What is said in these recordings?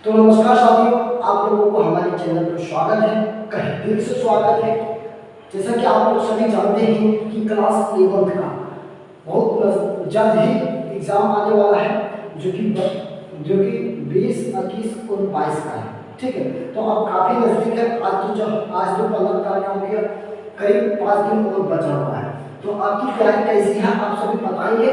तो नमस्कार साथियों, आप लोगों को हमारे चैनल पर स्वागत है, कहीं दिल से स्वागत है। जैसा कि आप लोग सभी जानते हैं कि क्लास 11 का बहुत जल्द ही एग्जाम आने वाला है, जो कि 20, 21 और 22 का है। ठीक है, तो अब काफ़ी नज़दीक है। आज तो 15 तारीख हो गया, करीब 5 दिन और बचा हुआ है। तो आपकी तैयारी कैसी है आप सभी बताएंगे।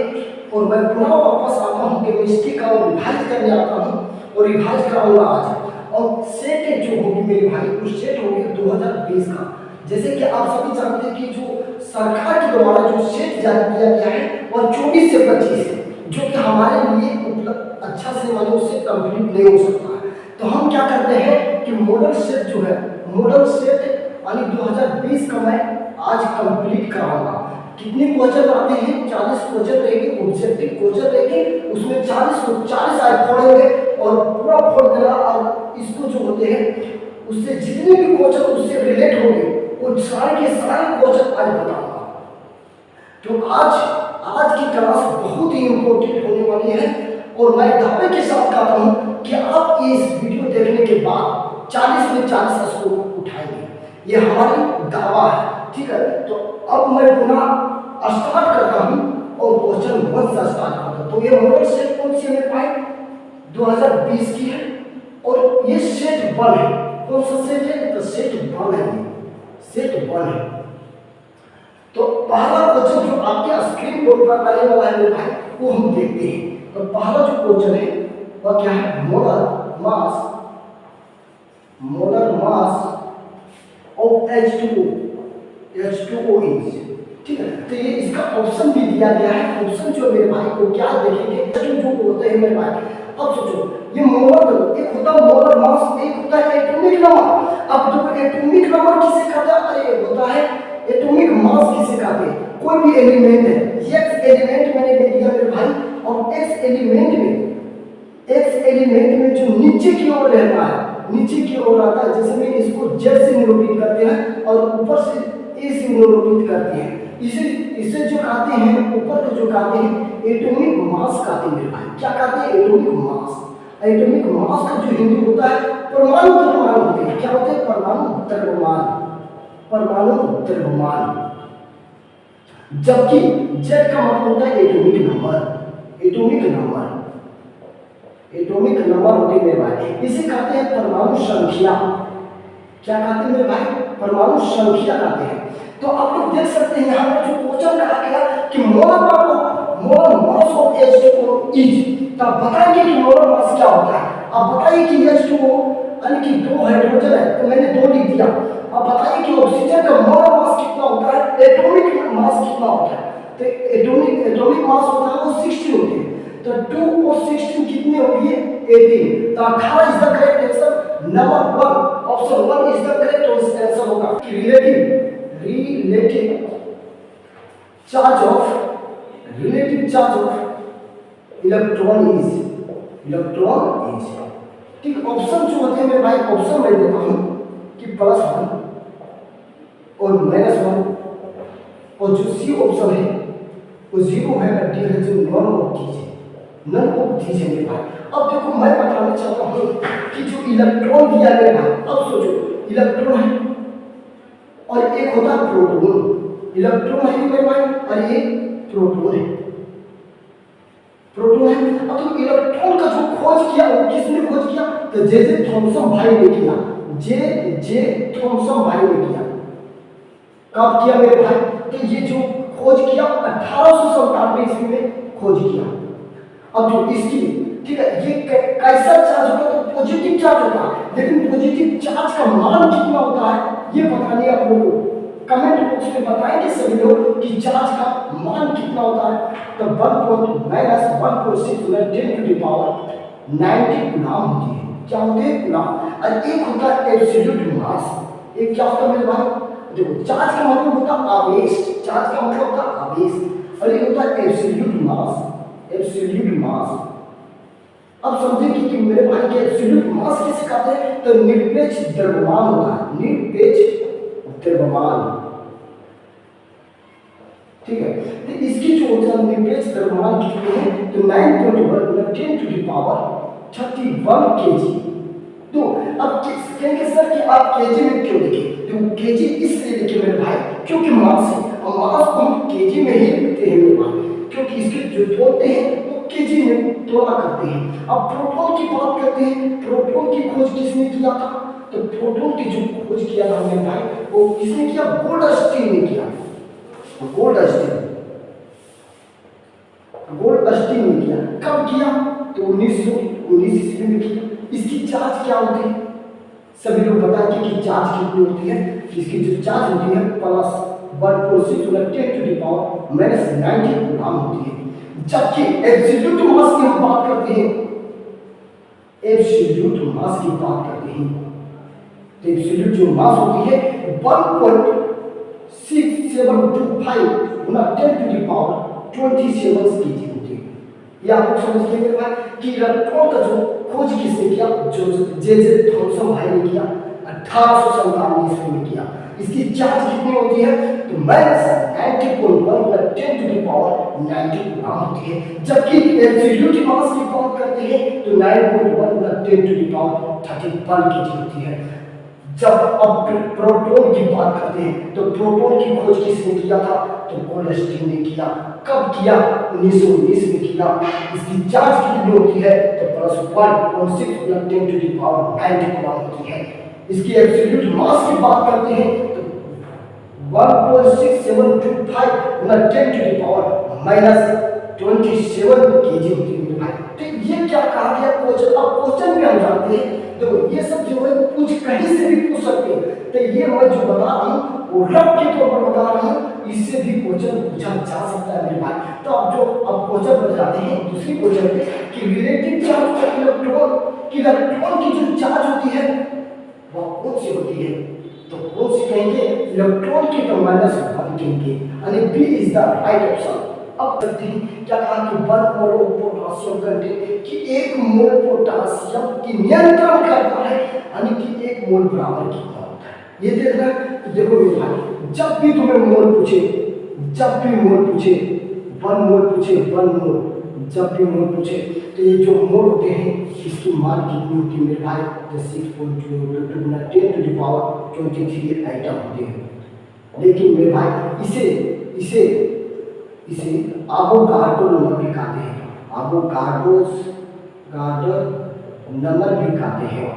और मैं पुनः वापस आता हूँ केमिस्ट्री का और रिवाइज करने आता हूँ और रिवाइज कराऊंगा आज। और सेट जो होगी मेरे भाई, उस सेट होगी 2020 का। जैसे कि आप सभी जानते हैं कि जो सरकार के द्वारा जो सेट जारी किया गया है और 24 से 25 है, जो कि हमारे लिए मतलब अच्छा से मतलब उससे कंप्लीट नहीं हो सकता है। तो हम क्या करते हैं कि मॉडल सेट जो है, मॉडल सेट यानी 2020 का मैं आज कंप्लीट कराऊंगा। कितने क्वेश्चन आते हैं? 40 क्वेश्चन रहेंगे, ऑब्जेक्टिव क्वेश्चन रहेंगे, उसमें 40 आए फोड़ेंगे और पूरा फोड़ देना। और इसको जो होते हैं उससे जितने भी क्वेश्चन उससे रिलेट होंगे वो सारे के सारे क्वेश्चन आज बताऊंगा। तो आज की क्लास बहुत ही इंपॉर्टेंट होने वाली है और मैं दावे के साथ कहता हूँ कि आप इस वीडियो देखने के बाद 40 में 40 स्कोर उठाएंगे, ये हमारी दावा है। ठीक है, तो अब मैं पुनः स्टार्ट करता हूँ और क्वेश्चन 1 से स्टार्ट करता हूँ। तो ये मॉडल सेट कौन सी है मेरे भाई? 2020 की है और ये सेट 1 है। कौन सा सेट है? तो सेट 1 है, सेट 1 है। तो पहला क्वेश्चन जो आपके स्क्रीन बोर्ड पर आने वाला है मेरे भाई, वो हम देखते हैं। तो पहला जो क्वेश्चन है वह क्या है? Molar mass of H2O is. ठीक है, तो ये इसका ऑप्शन भी दिया गया है। ऑप्शन जो मेरे भाई को क्या देखेंगे, जो होते हैं मेरे भाई। अब सोचो, ये मोलर, एक होता है मोलर मास, एक होता है एटॉमिक नंबर। अब जो एटॉमिक नंबर किसे कहते हैं? अरे होता है एटॉमिक मास किसे कहते हैं? कोई भी एलिमेंट है, एक्स एलिमेंट मैंने ले लिया मेरे भाई, और एक्स एलिमेंट में जो नीचे की ओर रहता है, नीचे की ओर आता है, जैसे में इसको जेड से निरूपित करते हैं और ऊपर से ए से निरूपित करते हैं। इसे जो कहते हैं, ऊपर को जो कहते हैं एटॉमिक मास कहते हैं मेरे भाई। क्या कहते हैं? Atomic mass. एटॉमिक मास का जो हिंदी होता है परमाणु द्रव्यमान होते हैं। क्या होते हैं? परमाणु द्रव्यमान। जबकि जेड का मतलब होता है एटॉमिक नंबर होते हैं मेरे भाई। इसे कहते हैं परमाणु संख्या। क्या कहते हैं मेरे भाई? परमाणु संख्या कहते हैं। तो आप लोग देख सकते हैं यहाँ पर जो क्वेश्चन कहा गया कि molar mass of H2O is. तो आप बताइए कि मोलर मास क्या होता है। आप बताइए कि H2O यानी कि 2 हाइड्रोजन है, तो मैंने 2 लिख दिया। अब बताइए कि ऑक्सीजन का मोलर मास कितना होता है, एटॉमिक मास कितना होता है। तो एटॉमिक मास होता है वो 16 होती है। तो 2 और 16 कितने होगी? 18। तो 18 is the correct answer. Number 1, option 1 is the correct answer होगा। Relative charge of electron is. ठीक, ऑप्शन जो होते हैं मेरे भाई, ऑप्शन मैं देता हूं कि +1 और -1, और जो सी ऑप्शन है वो 0 है, डी है, जो नॉन ऑफ दीज है मेरे भाई। अब देखो, मैं बताना चाहता हूं कि जो इलेक्ट्रॉन दिया गया है, अब सोचो इलेक्ट्रॉन है और एक होता है प्रोटॉन। इलेक्ट्रॉन है मेरे भाई और ये प्रोटॉन है। अब तो इलेक्ट्रॉन का जो खोज किया वो किसने खोज किया? तो जे थॉमसन भाई ने किया। जे थॉमसन भाई ने किया। कब किया मेरे भाई? तो ये जो खोज किया 1897 ईस्वी में खोज किया। अब जो इसकी, ठीक है, ये कैसा चार्ज होता है? तो पॉजिटिव चार्ज होता है, लेकिन पॉजिटिव चार्ज का मान कितना होता है ये पता नहीं। आप लोगों को कमेंट बॉक्स में बताएंगे सभी लोग कि चार्ज का मान कितना होता है। तो 1.-1.6 10 टू द पावर 90 कूलम होती है। क्या होते हैं? कूलम। और एक होता है एब्सोल्यूट मास। एक क्या होता है मेरे भाई? देखो, चार्ज का मतलब होता है आवेश, चार्ज का मतलब होता है आवेश, और ये होता है एब्सोल्यूट मास। अब समझिए कि मेरे भाई के एब्सोल्यूट मास किसे कहते हैं? तो निरपेक्ष द्रव्यमान होता है, निरपेक्ष द्रव्यमान। ठीक है, तो इसकी जो होता है निरपेक्ष द्रव्यमान कितनी है? तो 9.1 10 टू द पावर 31 kg अब कहेंगे सर कि आप केजी में क्यों लिखे? तो केजी इसलिए लिखे मेरे भाई क्योंकि मास है, और मास को हम केजी में ही लिखते हैं मेरे भाई, क्योंकि इसके जो तोलते हैं वो केजी में तोला करते हैं। अब प्रोटॉन की बात करते हैं, प्रोटॉन की खोज किसने किया था? तो प्रोटॉन की जो खोज किया था मेरे भाई वो किसने किया? गोल्डस्टीन ने किया। गोल्डस्टीन ने किया। कब किया? तो 1919 ईस्वी में किया। इसकी चार्ज क्या होती है? सभी लोग बताएंगे कि चार्ज कितनी होती है? इसकी जो चार्ज होती है प्लस 1.6 × 10⁻90 कूलम होती है। जबकि एब्सोल्यूट मास की हम बात करते हैं, एब्सोल्यूट मास की बात करते हैं, तो एब्सोल्यूट जो मास होती है 1.6725 × 10⁻27 kg होती है। ये आप लोग समझिए मेरे भाई कि इलेक्ट्रॉन का जो खोज किसने किया? जो जे थॉमसन भाई ने किया 1897 ईस्वी में किया। इसकी चार्ज कितनी होती है? तो -90.1 × 10⁻90 कूलम होती है। जबकि एब्सोल्यूट मास की बात करते हैं तो 9.1 × 10⁻31 kg होती है। जब अब प्रोटॉन की बात करते हैं तो प्रोटॉन की खोज किसने किया था? तो गोल्डस्टीन ने किया। कब किया? 1919 में किया। इसकी चार्ज कितनी होती है? तो +1.6 × 10⁻90 कूलम होती है। इसकी एब्सोल्यूट मास की बात करते हैं तो 1.6725 × 10⁻27 kg होती है भाई। तो ये क्या कहा गया क्वेश्चन? अब क्वेश्चन भी हम जानते हैं, देखो ये सब जो है कुछ कहीं से भी पूछ सकते हैं। तो ये मैं जो बता रहा हूँ वो रफ के तौर पर बता रहा हूँ, इससे भी क्वेश्चन पूछा जा सकता है मेरे भाई। तो अब क्वेश्चन पर जाते हैं दूसरी क्वेश्चन पे कि रिलेटिव चार्ज ऑफ इलेक्ट्रॉन की जो चार्ज होती है वो कौन सी होती है? तो कौन सी कहेंगे? इलेक्ट्रॉन की तो -1 कहेंगे, यानी B is the right option. अब देखते हैं क्या कहा कि 1 मोल ऑफ पोटासियम कंटेन कि 1 मोल पोटासियम की नियंत्रण करता है, यानी कि 1 मोल बराबर कितना होता है? ये देखना। तो देखो मेरे भाई जब भी तुम्हें मोल पूछे, जब भी मोल पूछे 1 मोल पूछे 1 मोल, जब भी मोल पूछे तो ये जो मोल होते हैं इसकी मान कितनी होती है मेरे भाई? तो 6.02 × 10⁻23 आइटम होते हैं। लेकिन मेरे भाई इसे एवोगाड्रो नंबर भी कहते हैं, एवोगाड्रो नंबर भी कहते हैं।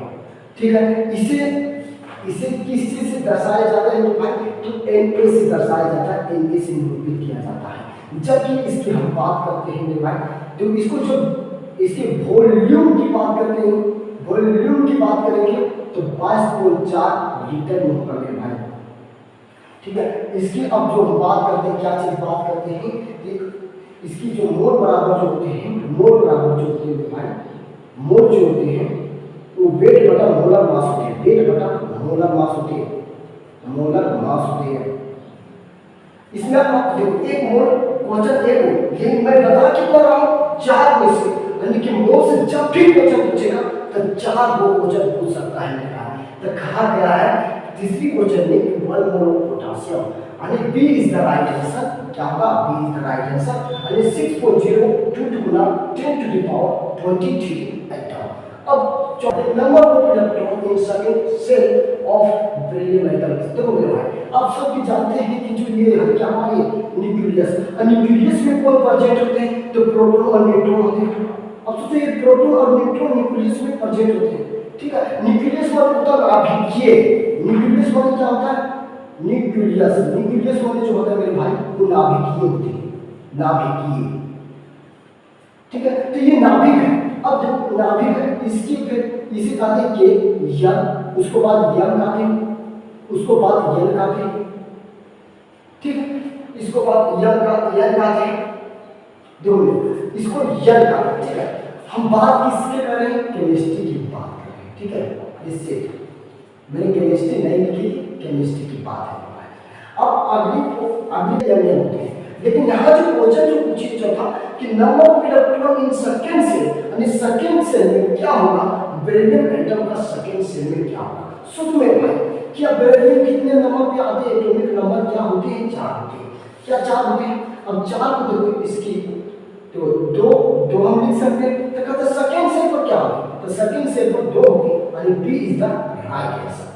ठीक है, इसे किस चीज से दर्शाया जाता है मेरे भाई? तो Na से दर्शाया जाता है, Na से निरूपित किया जाता है। जबकि इसकी हम बात करते हैं मेरे भाई तो इसको जो इसके वॉल्यूम की बात करते हैं, वॉल्यूम की बात करेंगे तो 22.4 लीटर में होगा मेरे भाई। ठीक है, इसकी अब जो हम बात करते हैं, क्या चीज बात करते हैं? इसकी जो मोल बराबर जो होते हैं, मोल बराबर जो होते हैं भाई, मोल जो होते हैं वो वेट बटा मोलर मास होते हैं, वेट बटा मोलर मास होते हैं, मोलर मास होते हैं। इसमें आप देखो 1 मोल क्वेश्चन 1 हो, लेकिन मैं बता कितना रहा हूँ? 4 में से, यानी कि मोल से जब भी क्वेश्चन पूछेगा तो 4 वो क्वेश्चन पूछ सकता है मेरा। तो कहा गया है तीसरी क्वेश्चन में 1 मोल ऑफ पोटासियम, यानी B is the right answer. क्या होगा? B is the right answer, यानी 6.02 × 10⁻23 एटम। अब number of electron in second shell of beryllium atom. देखो मेरे भाई आप सब भी जानते हैं कि जो ये है क्या हमारे न्यूक्लियस, न्यूक्लियस में कौन प्रेजेंट होते हैं? तो प्रोटॉन और न्यूट्रॉन होते हैं। अब सोचिए ये प्रोटॉन और न्यूट्रॉन न्यूक्लियस में प्रेजेंट होते हैं। ठीक है, न्यूक्लियस मतलब होता है नाभिकीय, न्यूक्लियस मतलब क्या होता है? न्यूक्लियस मतलब जो होता है मेरे भाई वो नाभिकीय होते हैं, नाभिकीय। ठीक है, तो ये नाभिक है। अब जब नाभिक है इसकी फिर इसे कहते हैं के यन, उसको बाद यन कहते हैं, उसको बाद यन कहते हैं। ठीक है, इसको बाद यन कहते हैं, देखो इसको यन कहते हैं। ठीक है, हम बात किसके कर रहे हैं? केमिस्ट्री की बात कर रहे हैं। ठीक है, इससे मैंने केमिस्ट्री नहीं लिखी, केमिस्ट्री की बात है। अब अगली होती है, लेकिन यहाँ जो क्वेश्चन जो पूछी जो था कि number of electron in second shell, यानी सेकंड सेल में क्या होगा? बेरिलियम एटम का सेकंड सेल में क्या होगा? सोच में भाई क्या बेरिलियम कितने नंबर पे आते हैं? एटॉमिक नंबर क्या होते हैं? 4 होते हैं। क्या 4 होते हैं? अब 4 को देखो, इसकी तो दो हम लिख सकते हैं। तो कहते सेकंड सेल पर क्या होगा? तो सेकंड सेल पर 2 होगी, and B is the right answer.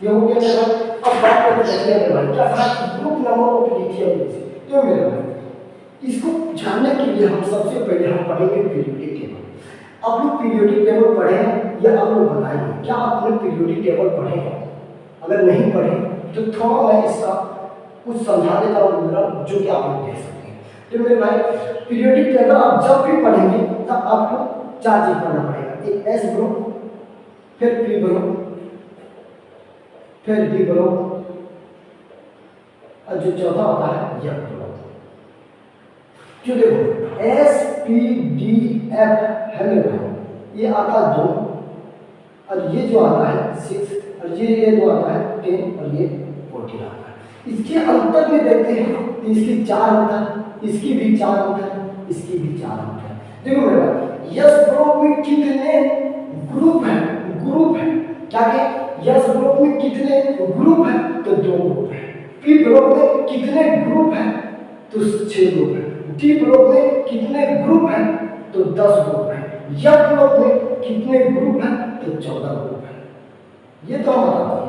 ये हो गया मेरा। अब बात करते हैं मेरे भाई क्या था ग्रुप नंबर ऑफ लिथियम में से। तो मेरे भाई इसको जानने के लिए हम सबसे पहले हम पढ़ेंगे पीरियोडिक टेबल। आप लोग पीरियोडिक टेबल पढ़े हैं या आप लोग बताएंगे क्या आपने पीरियोडिक टेबल पढ़े हैं? अगर नहीं पढ़े तो थोड़ा मैं इसका कुछ समझा देता हूँ जो कि आप लोग देख सकते हैं। तो मेरे भाई पीरियोडिक टेबल आप जब भी पढ़ेंगे तब आपको 4 चीज पढ़ना पड़ेगा, एक एस ग्रुप, फिर पी ग्रुप, फिर डी ग्रुप और जो चौथा होता है एफ ग्रुप। जो देखो एस पी डी एफ है मेरे भाई, ये आता है 2 और ये जो आता है 6 और ये जो आता है 10 और ये 14 आता है। इसके अंतर में देखते हैं तो इसकी 4 अंतर, इसकी भी 4 अंतर, इसकी भी 4 अंतर। देखो मेरे भाई यस ग्रुप में कितने ग्रुप हैं? ग्रुप है क्या के यस ग्रुप में कितने ग्रुप हैं? तो 2 ग्रुप हैं। पी ग्रुप में कितने ग्रुप हैं? तो 6 ग्रुप हैं। डी ग्रुप में कितने ग्रुप हैं? तो 10 ग्रुप हैं। एफ ग्रुप में कितने ग्रुप हैं? तो 14 ग्रुप हैं। ये तो हम बताते हैं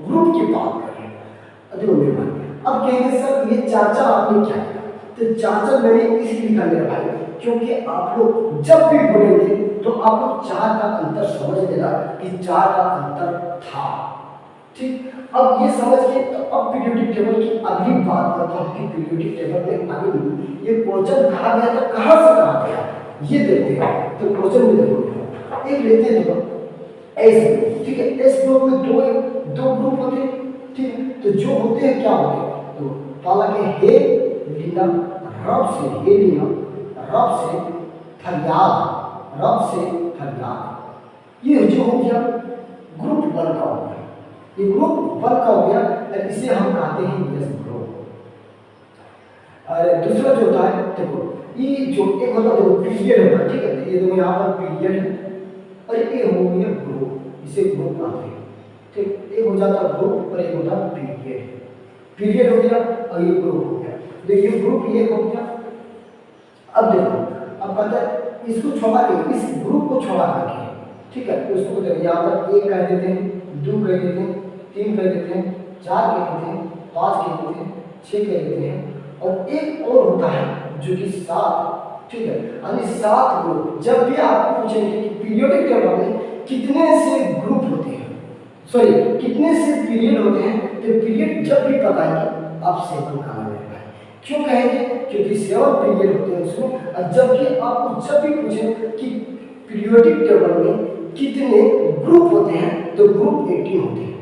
ग्रुप की बात कर रहे हैं। देखो मेरे भाई अब कहेंगे सर ये चाचा आपने क्या किया? तो चाचा मैंने इसलिए लिखा मेरे भाई क्योंकि आप लोग जब भी बोलेंगे तो आप लोग 4 का अंतर समझ लेना कि 4 का अंतर था। ठीक, अब ये समझ के तो अब पीरियोडिक टेबल की अगली बात करता हूँ कि पीरियोडिक टेबल में आगे ये क्वेश्चन कहा गया था, कहाँ से कहा गया ये देखते हैं। तो क्वेश्चन में देखो एक लेते हैं, देखो एस ग्रुप, ठीक है। एस ग्रुप में दो ग्रुप होते हैं, ठीक है। तो जो होते हैं क्या होते हैं? तो पहला के हे लीना रब से, हे लीना रब से फरियाद, रब से फरियाद, ये जो हो गया ग्रुप 1 का हो गया। ये ग्रुप 1 का हो गया और इसे हम कहते हैं यस ग्रुप। और दूसरा जो होता है देखो ये जो एक होता है देखो पीरियड होता है, ठीक है। ये देखो यहाँ पर पीरियड है और ये हो गया ग्रुप, इसे ग्रुप कहते हैं, ठीक। एक हो जाता है ग्रुप और एक होता है पीरियड। पीरियड हो गया और ये ग्रुप हो गया। देखिए ग्रुप ये हो गया। अब देखो अब कहते हैं इसको छोड़ा के, इस ग्रुप को छोड़ा करके, ठीक है। तो उसको देखो यहाँ पर 1 कह देते हैं, 2 कह देते हैं, 3 कह देते हैं, 4 कह देते हैं, 5 कह देते हैं, 6 कह देते हैं और एक और होता है जो कि 7, ठीक है। यानी 7 ग्रुप। जब भी आपको पूछेंगे कि पीरियोडिक टेबल में कितने से ग्रुप होते हैं, सॉरी कितने से पीरियड होते हैं, तो पीरियड जब भी बताएंगे आप 7 का नाम लेगा। क्यों कहेंगे? क्योंकि 7 पीरियड होते हैं उसमें। और जबकि आपको जब भी पूछें कि पीरियोडिक टेबल में कितने ग्रुप होते हैं तो ग्रुप 18 होते हैं,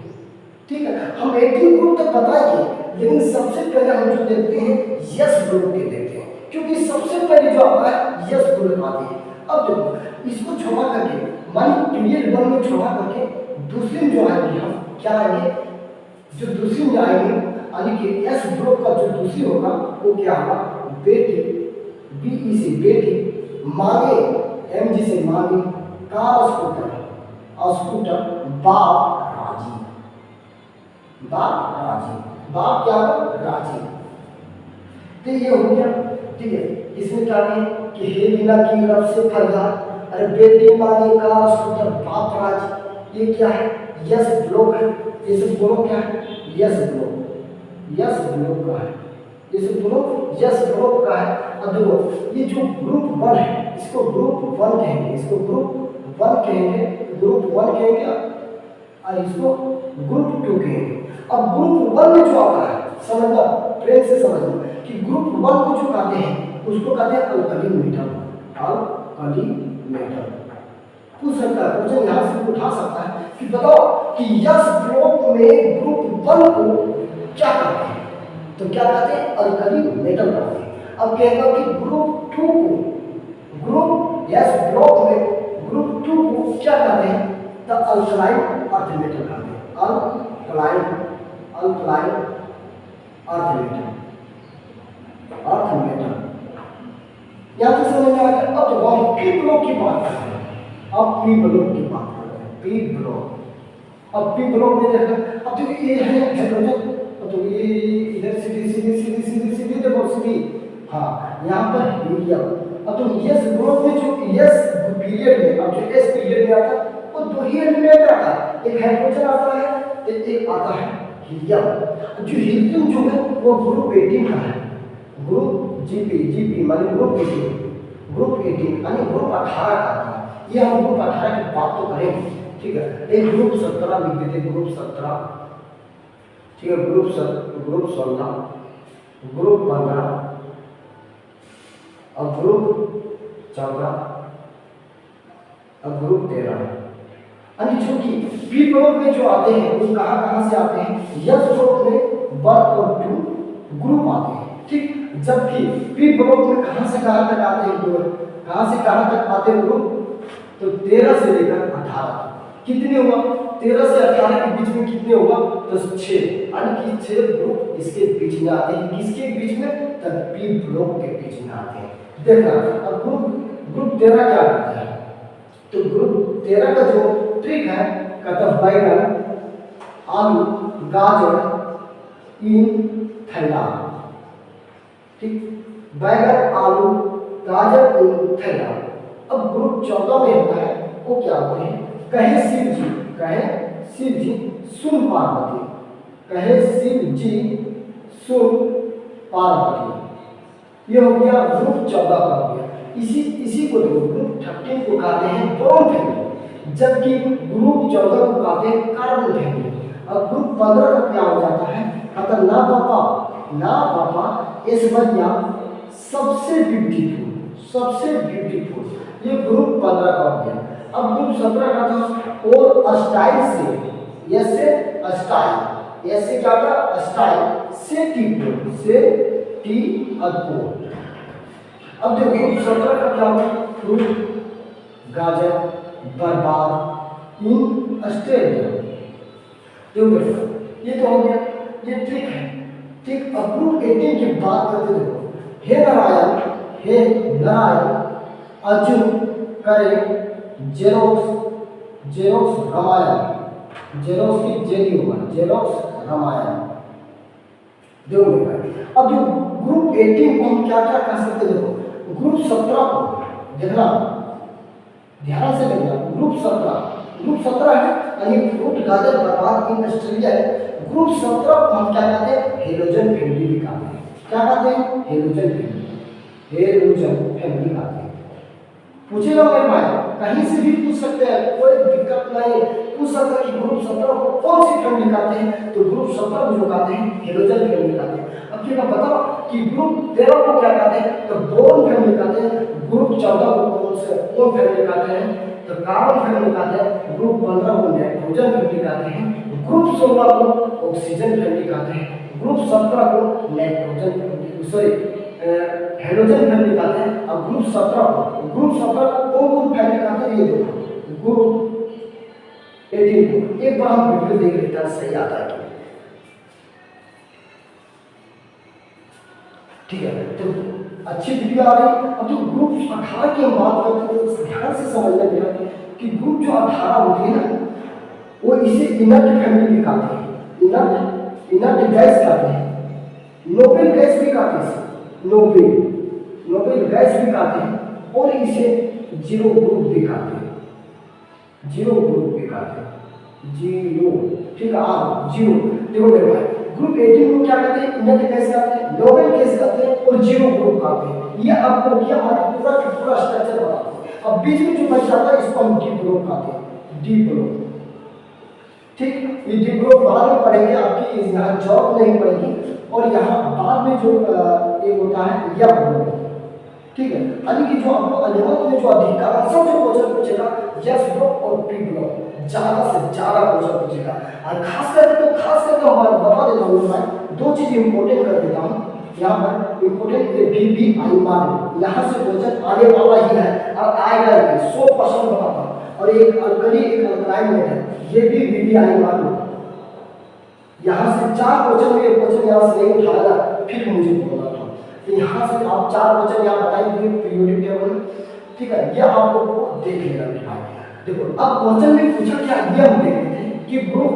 ठीक है। हम 18 ग्रुप तक बताएंगे, लेकिन सबसे पहले हम जो देखते हैं यस ग्रुप के देखते हैं, क्योंकि सबसे पहले जो आता है यस ग्रुप आते हैं। अब देखो इसको छोड़ा करके, मान पीरियड 1 में छोड़ा करके दूसरे में जो आएंगे हम क्या आएंगे, जो दूसरी में आएंगे यानी कि एस ग्रुप का जो दूसरी होगा वो क्या होगा? बेटी, बी से बेटी, मांगे एम जी से मांगे, कार स्कूटर, बाप राजी, बाप राजी, बाप क्या होगा? राजी। तो ये हो गया, ठीक है। इसमें क्या है कि हे बिना की रब से फरियाद, अरे बेटी मांगे कार स्कूटर बाप राजी, ये क्या है? यस ब्लॉक है। ये सब दोनों क्या है? यस ब्लॉक, यस ग्रुप का है। ये सब दोनों यस ग्रुप का है। अब देखो ये जो ग्रुप 1 है इसको ग्रुप 1 कहेंगे, इसको ग्रुप 1 कहेंगे, ग्रुप 1 कहेंगे और इसको ग्रुप 2 कहेंगे। अब ग्रुप 1 में जो आता है समझना, प्रेम से समझना कि ग्रुप 1 को जो कहते हैं उसको कहते हैं अल्कली मेटल, अल्कली मेटल। पूछ सकता है क्वेश्चन यहाँ से उठा सकता है कि बताओ कि यस ग्रुप में ग्रुप 1 को क्या कहते हैं? तो क्या कहते हैं? अल्कली मेटल कहते हैं। अब कहेगा कि ग्रुप 2 को, ग्रुप यस ग्रुप में ग्रुप 2 को क्या कहते हैं? तो अल्कलाइन अर्थ मेटल कहते हैं, अल्कलाइन अर्थ मेटल। यहाँ से समझ में आ गया। अब देखो हम पी ब्लॉक की बात कर रहे हैं, अब पी ब्लॉक की बात कर रहे हैं, पी ब्लॉक। अब पी ब्लॉक में देखो अब देखो ये है हाइड्रोजन, तो ये इधर सीधी देखो सीधी, हाँ यहाँ पर हीलियम। अब तो यस ग्रुप में जो यस पीरियड में, अब जो एस पीरियड में आता एक हाइड्रोजन आता है, एक आता है हीलियम। जो हीलियम जो है वो ग्रुप 18 का है, ग्रुप जीपी माने ग्रुप 18 यानी ग्रुप 18 का आता है। ये हम ग्रुप 18 की बात तो करेंगे, ठीक है। एक ग्रुप 17 लिख देते, ग्रुप 17, ठीक है, ग्रुप 16, ग्रुप 15 और ग्रुप 14 और ग्रुप 13। यानी जो कि पी ग्रुप में जो आते हैं वो कहाँ से आते हैं, यस ग्रुप में 1 और 2 ग्रुप आते हैं, ठीक। जबकि पी ग्रुप में कहाँ से कहाँ तक आते हैं ग्रुप, कहाँ से कहाँ तक आते हैं ग्रुप, तो 13 से लेकर 18। कितने हुआ, 13 से 18 के बीच में कितने हुआ, तो 6, यानी कि 6 ग्रुप इसके बीच में आते हैं। किसके बीच में, तब पी ब्लॉक के बीच में आते हैं। देखना अब ग्रुप 13 क्या करता है, तो ग्रुप 13 का जो ट्रिक है, कहता है बैगन, आलू, गाजर, इन, थैला, ठीक, बैगन, आलू, गाजर, इन, थैला। अब ग्रुप 14 में होता है, वो क्या होते हैं, कहे शिव जी सुन पार्वती, कहे शिव जी सुन पार्वती। ये हो गया ग्रुप 14 का हो गया। इसी को ग्रुप 13 को कहते हैं बोरोन फैमिली, जबकि ग्रुप 14 को कहते हैं कार्बन फैमिली। और ग्रुप 15 का क्या हो जाता है, अगर ना पापा इस बढ़िया सबसे ब्यूटीफुल, ये ग्रुप 15 का हो गया। अब ग्रुप 17 का था और स्टाइल से, ऐसे क्या था, स्टाइल से टी और पोल। अब जो ग्रुप 17 का क्या हुआ, फ्रूट, गाजर, बर्बाद, इन, ऑस्ट्रेलिया। ये तो हो गया, ये ट्रिक है, ठीक। अब ग्रुप 18 की बात करते देखो, हे नारायण अर्जुन करे जेरोक्स रामायण, जेरोक्स की जेडी होगा, जेरोक्स रामायण। देखो अब जो ग्रुप 18 को हम क्या कर सकते, देखो ग्रुप 17 को देखना, ध्यान से देखना, ग्रुप 17 है, यानी फ्रूट, गाजर, बर्बाद, इन, ऑस्ट्रेलिया है। ग्रुप 17 को हम क्या कहते हैं, हेलोजन फैमिली भी कहते हैं। क्या कहते हैं, हेलोजन फैमिली कहते हैं। पूछेगा मेरे भाई, कहीं से भी पूछ सकते हैं, कोई दिक्कत नहीं, पूछ सकते हैं कि ग्रुप 17 को कौन सी फैमिली कहते हैं, तो ग्रुप 17 को जो कहते हैं हेलोजन फैमिली कहते हैं। अब क्या बताओ कि ग्रुप 13 को क्या कहते हैं, तो बोरोन फैमिली कहते हैं। ग्रुप 14 को कौन फैमिली कहते हैं, तो कार्बन फैमिली कहते हैं। ग्रुप 15 को नाइट्रोजन फैमिली कहते हैं। ग्रुप 16 को ऑक्सीजन फैमिली कहते हैं। ग्रुप 17 को नाइट्रोजन हेलोजन फैमिली कहते हैं। और ग्रुप 17 को कौन फैमिली कहते हैं, ये देखो ग्रुप 18 को एक बार हम वीडियो देख लेते हैं, सही आता है, ठीक है। तो अच्छी वीडियो आ रही। अब जो ग्रुप 18 की हम बात करते हैं तो ध्यान से समझना मेरा कि ग्रुप जो 18 होती है ना, वो इसे इनर्ट फैमिली भी कहते हैं, इनर्ट गैस कहते हैं, नोबेल गैस भी कहते हैं, नोबेल गैस भी कहते हैं, और इसे जीरो ग्रुप भी कहते हैं, जीरो, ठीक है, जीरो। देखो मेरे भाई, ग्रुप 18 को क्या कहते हैं, इनर्ट गैस कहते हैं, नोबेल गैस कहते हैं, और जीरो ग्रुप कहते हैं। ये आपको क्या हमारे पूरा का पूरा स्ट्रक्चर बताते हैं। अब बीच में जो बच जाता है इसको हम डी ग्रुप कहते हैं, डी ग्रुप, ठीक। ये डी ग्रुप बाद में पढ़ेंगे, आपकी यहाँ जॉब नहीं पड़ेगी। और यहाँ बाद में जो एक होता है या ग्रुप, ठीक है, यानी कि जो आपको अनिवार्य में जो अधिकांश जो क्वेश्चन पूछेगा यस ब्लॉक और पी ब्लॉक ज्यादा से ज्यादा क्वेश्चन पूछेगा। और खास करके मैं बता देता हूँ मैं, दो चीज इंपोर्टेंट कर देता हूँ यहाँ पर, इंपोर्टेंट भी अनुमान यहाँ से क्वेश्चन आने वाला ही है और आएगा भी 100% बताता हूँ। और एक अल्कली, एक अल्कलाइन मेटल, ये भी अनुमान, यहाँ से 4 क्वेश्चन में क्वेश्चन यहाँ से नहीं उठाएगा, फिर मुझे बोलना था। तो यहाँ से आप 4 क्वेश्चन यहाँ बताएंगे पीरियोडिक टेबल, ठीक है, ये आप लोग को देख लेना बिठा के। देखो अब क्वेश्चन में पूछा क्या, ये हम देख लेते हैं कि ग्रुप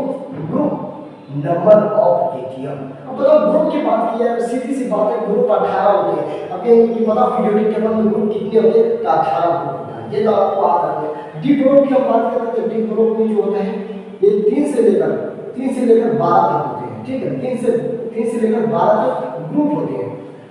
नंबर ऑफ एटीएम। अब बताओ ग्रुप की बात की है, सीधी सी बात है, ग्रुप 18 होते हैं। अब ये पता पीरियोडिक टेबल में ग्रुप कितने होते हैं, तो 18 ग्रुप होता है, ये तो आपको आता है। डी ग्रुप की हम बात करते हैं, डी ग्रुप में जो होते हैं ये 3 से लेकर 12 तक होते हैं, ठीक है। 3 से लेकर 12 तक ग्रुप होते हैं,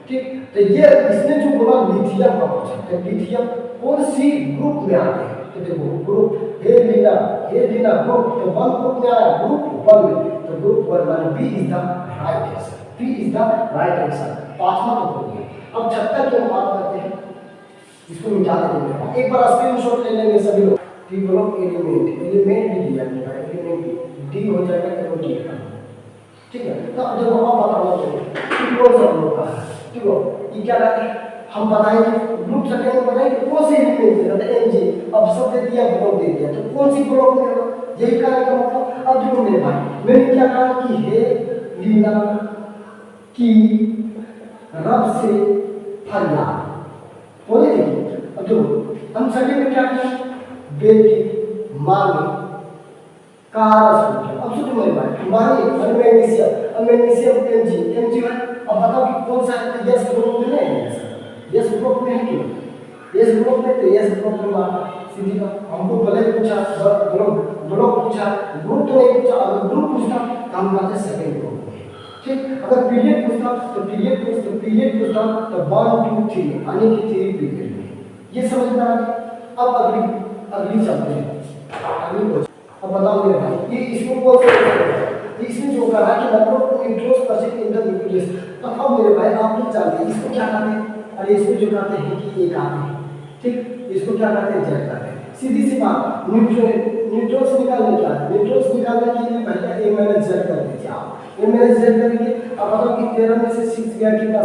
ठीक। तो ये इसने जो बोला लिथियम का पूछा, तो लिथियम कौन सी ग्रुप में आते हैं? तो देखो ग्रुप हेलिना ग्रुप, तो 1 ग्रुप में आया, ग्रुप 1 में, तो ग्रुप 1 माने B is the right answer, B is the right answer. पांचवा तो हो गया। अब 76 की हम बात करते हैं, इसको मिटा देंगे। एक बार स्क्रीनशॉट ले लेंगे सभी लोग। डी ब्लॉक एलिमेंट भी दिया गया है, एलिमेंट डी हो जाएगा एरो डी का, ठीक है। तो अब देखो आप बताओ कि कौन सा ग्रुप का है, ठीक है। ये क्या कहते हैं हम बताएंगे, ग्रुप सेकंड में बताएंगे कौन से एलिमेंट है, मतलब एनजी। अब सब दे दिया, ब्लॉक दे दिया, तो कौन सी ब्लॉक में होगा, यही कहने का मतलब। अब देखो मेरे भाई, मैंने क्या कहा कि हे लीना की रब से फरियाद बोले देखिए। अब देखो हम सेकंड में क्या करें, बेटी मांगे कारस। अब सुनो मेरे भाई, मांगे मैग्नीशियम एमजी है। अब बताओ कि कौन सा है, यस ग्रुप में है, यस ग्रुप में है क्यों, यस ग्रुप में, तो यस ग्रुप में मांगा सीधी बात। हमको भले पूछा ब्लॉक पूछा, ग्रुप तो नहीं पूछा। अगर ग्रुप पूछता तो हम कहते सेकंड ग्रुप, ठीक। अगर पीरियड पूछता तो पीरियड पूछता तो 1 2 3 यानी कि 3 पीरियड में। ये समझ में आ गया। अब अगली चलते हैं, अगली क्वेश्चन। अब बताओ मेरे भाई, ये इसको कौन सा है, इसमें जो कहा कि नंबर ऑफ न्यूट्रॉन्स पर सेकंड इन द न्यूक्लियस। बताओ मेरे भाई, आप लोग जानते हैं इसको क्या कहते हैं? अरे इसको जो कहते हैं कि ये कहते हैं, ठीक। इसको क्या कहते हैं, जेड कहते हैं। सीधी सी बात, न्यूट्रॉन्स निकालने क्या है, न्यूट्रॉन्स निकालने के लिए भैया ए माइनस जेड कर दीजिए आप, ए माइनस जेड करेंगे। अब बताओ कि 13 में से 6 गया कितना,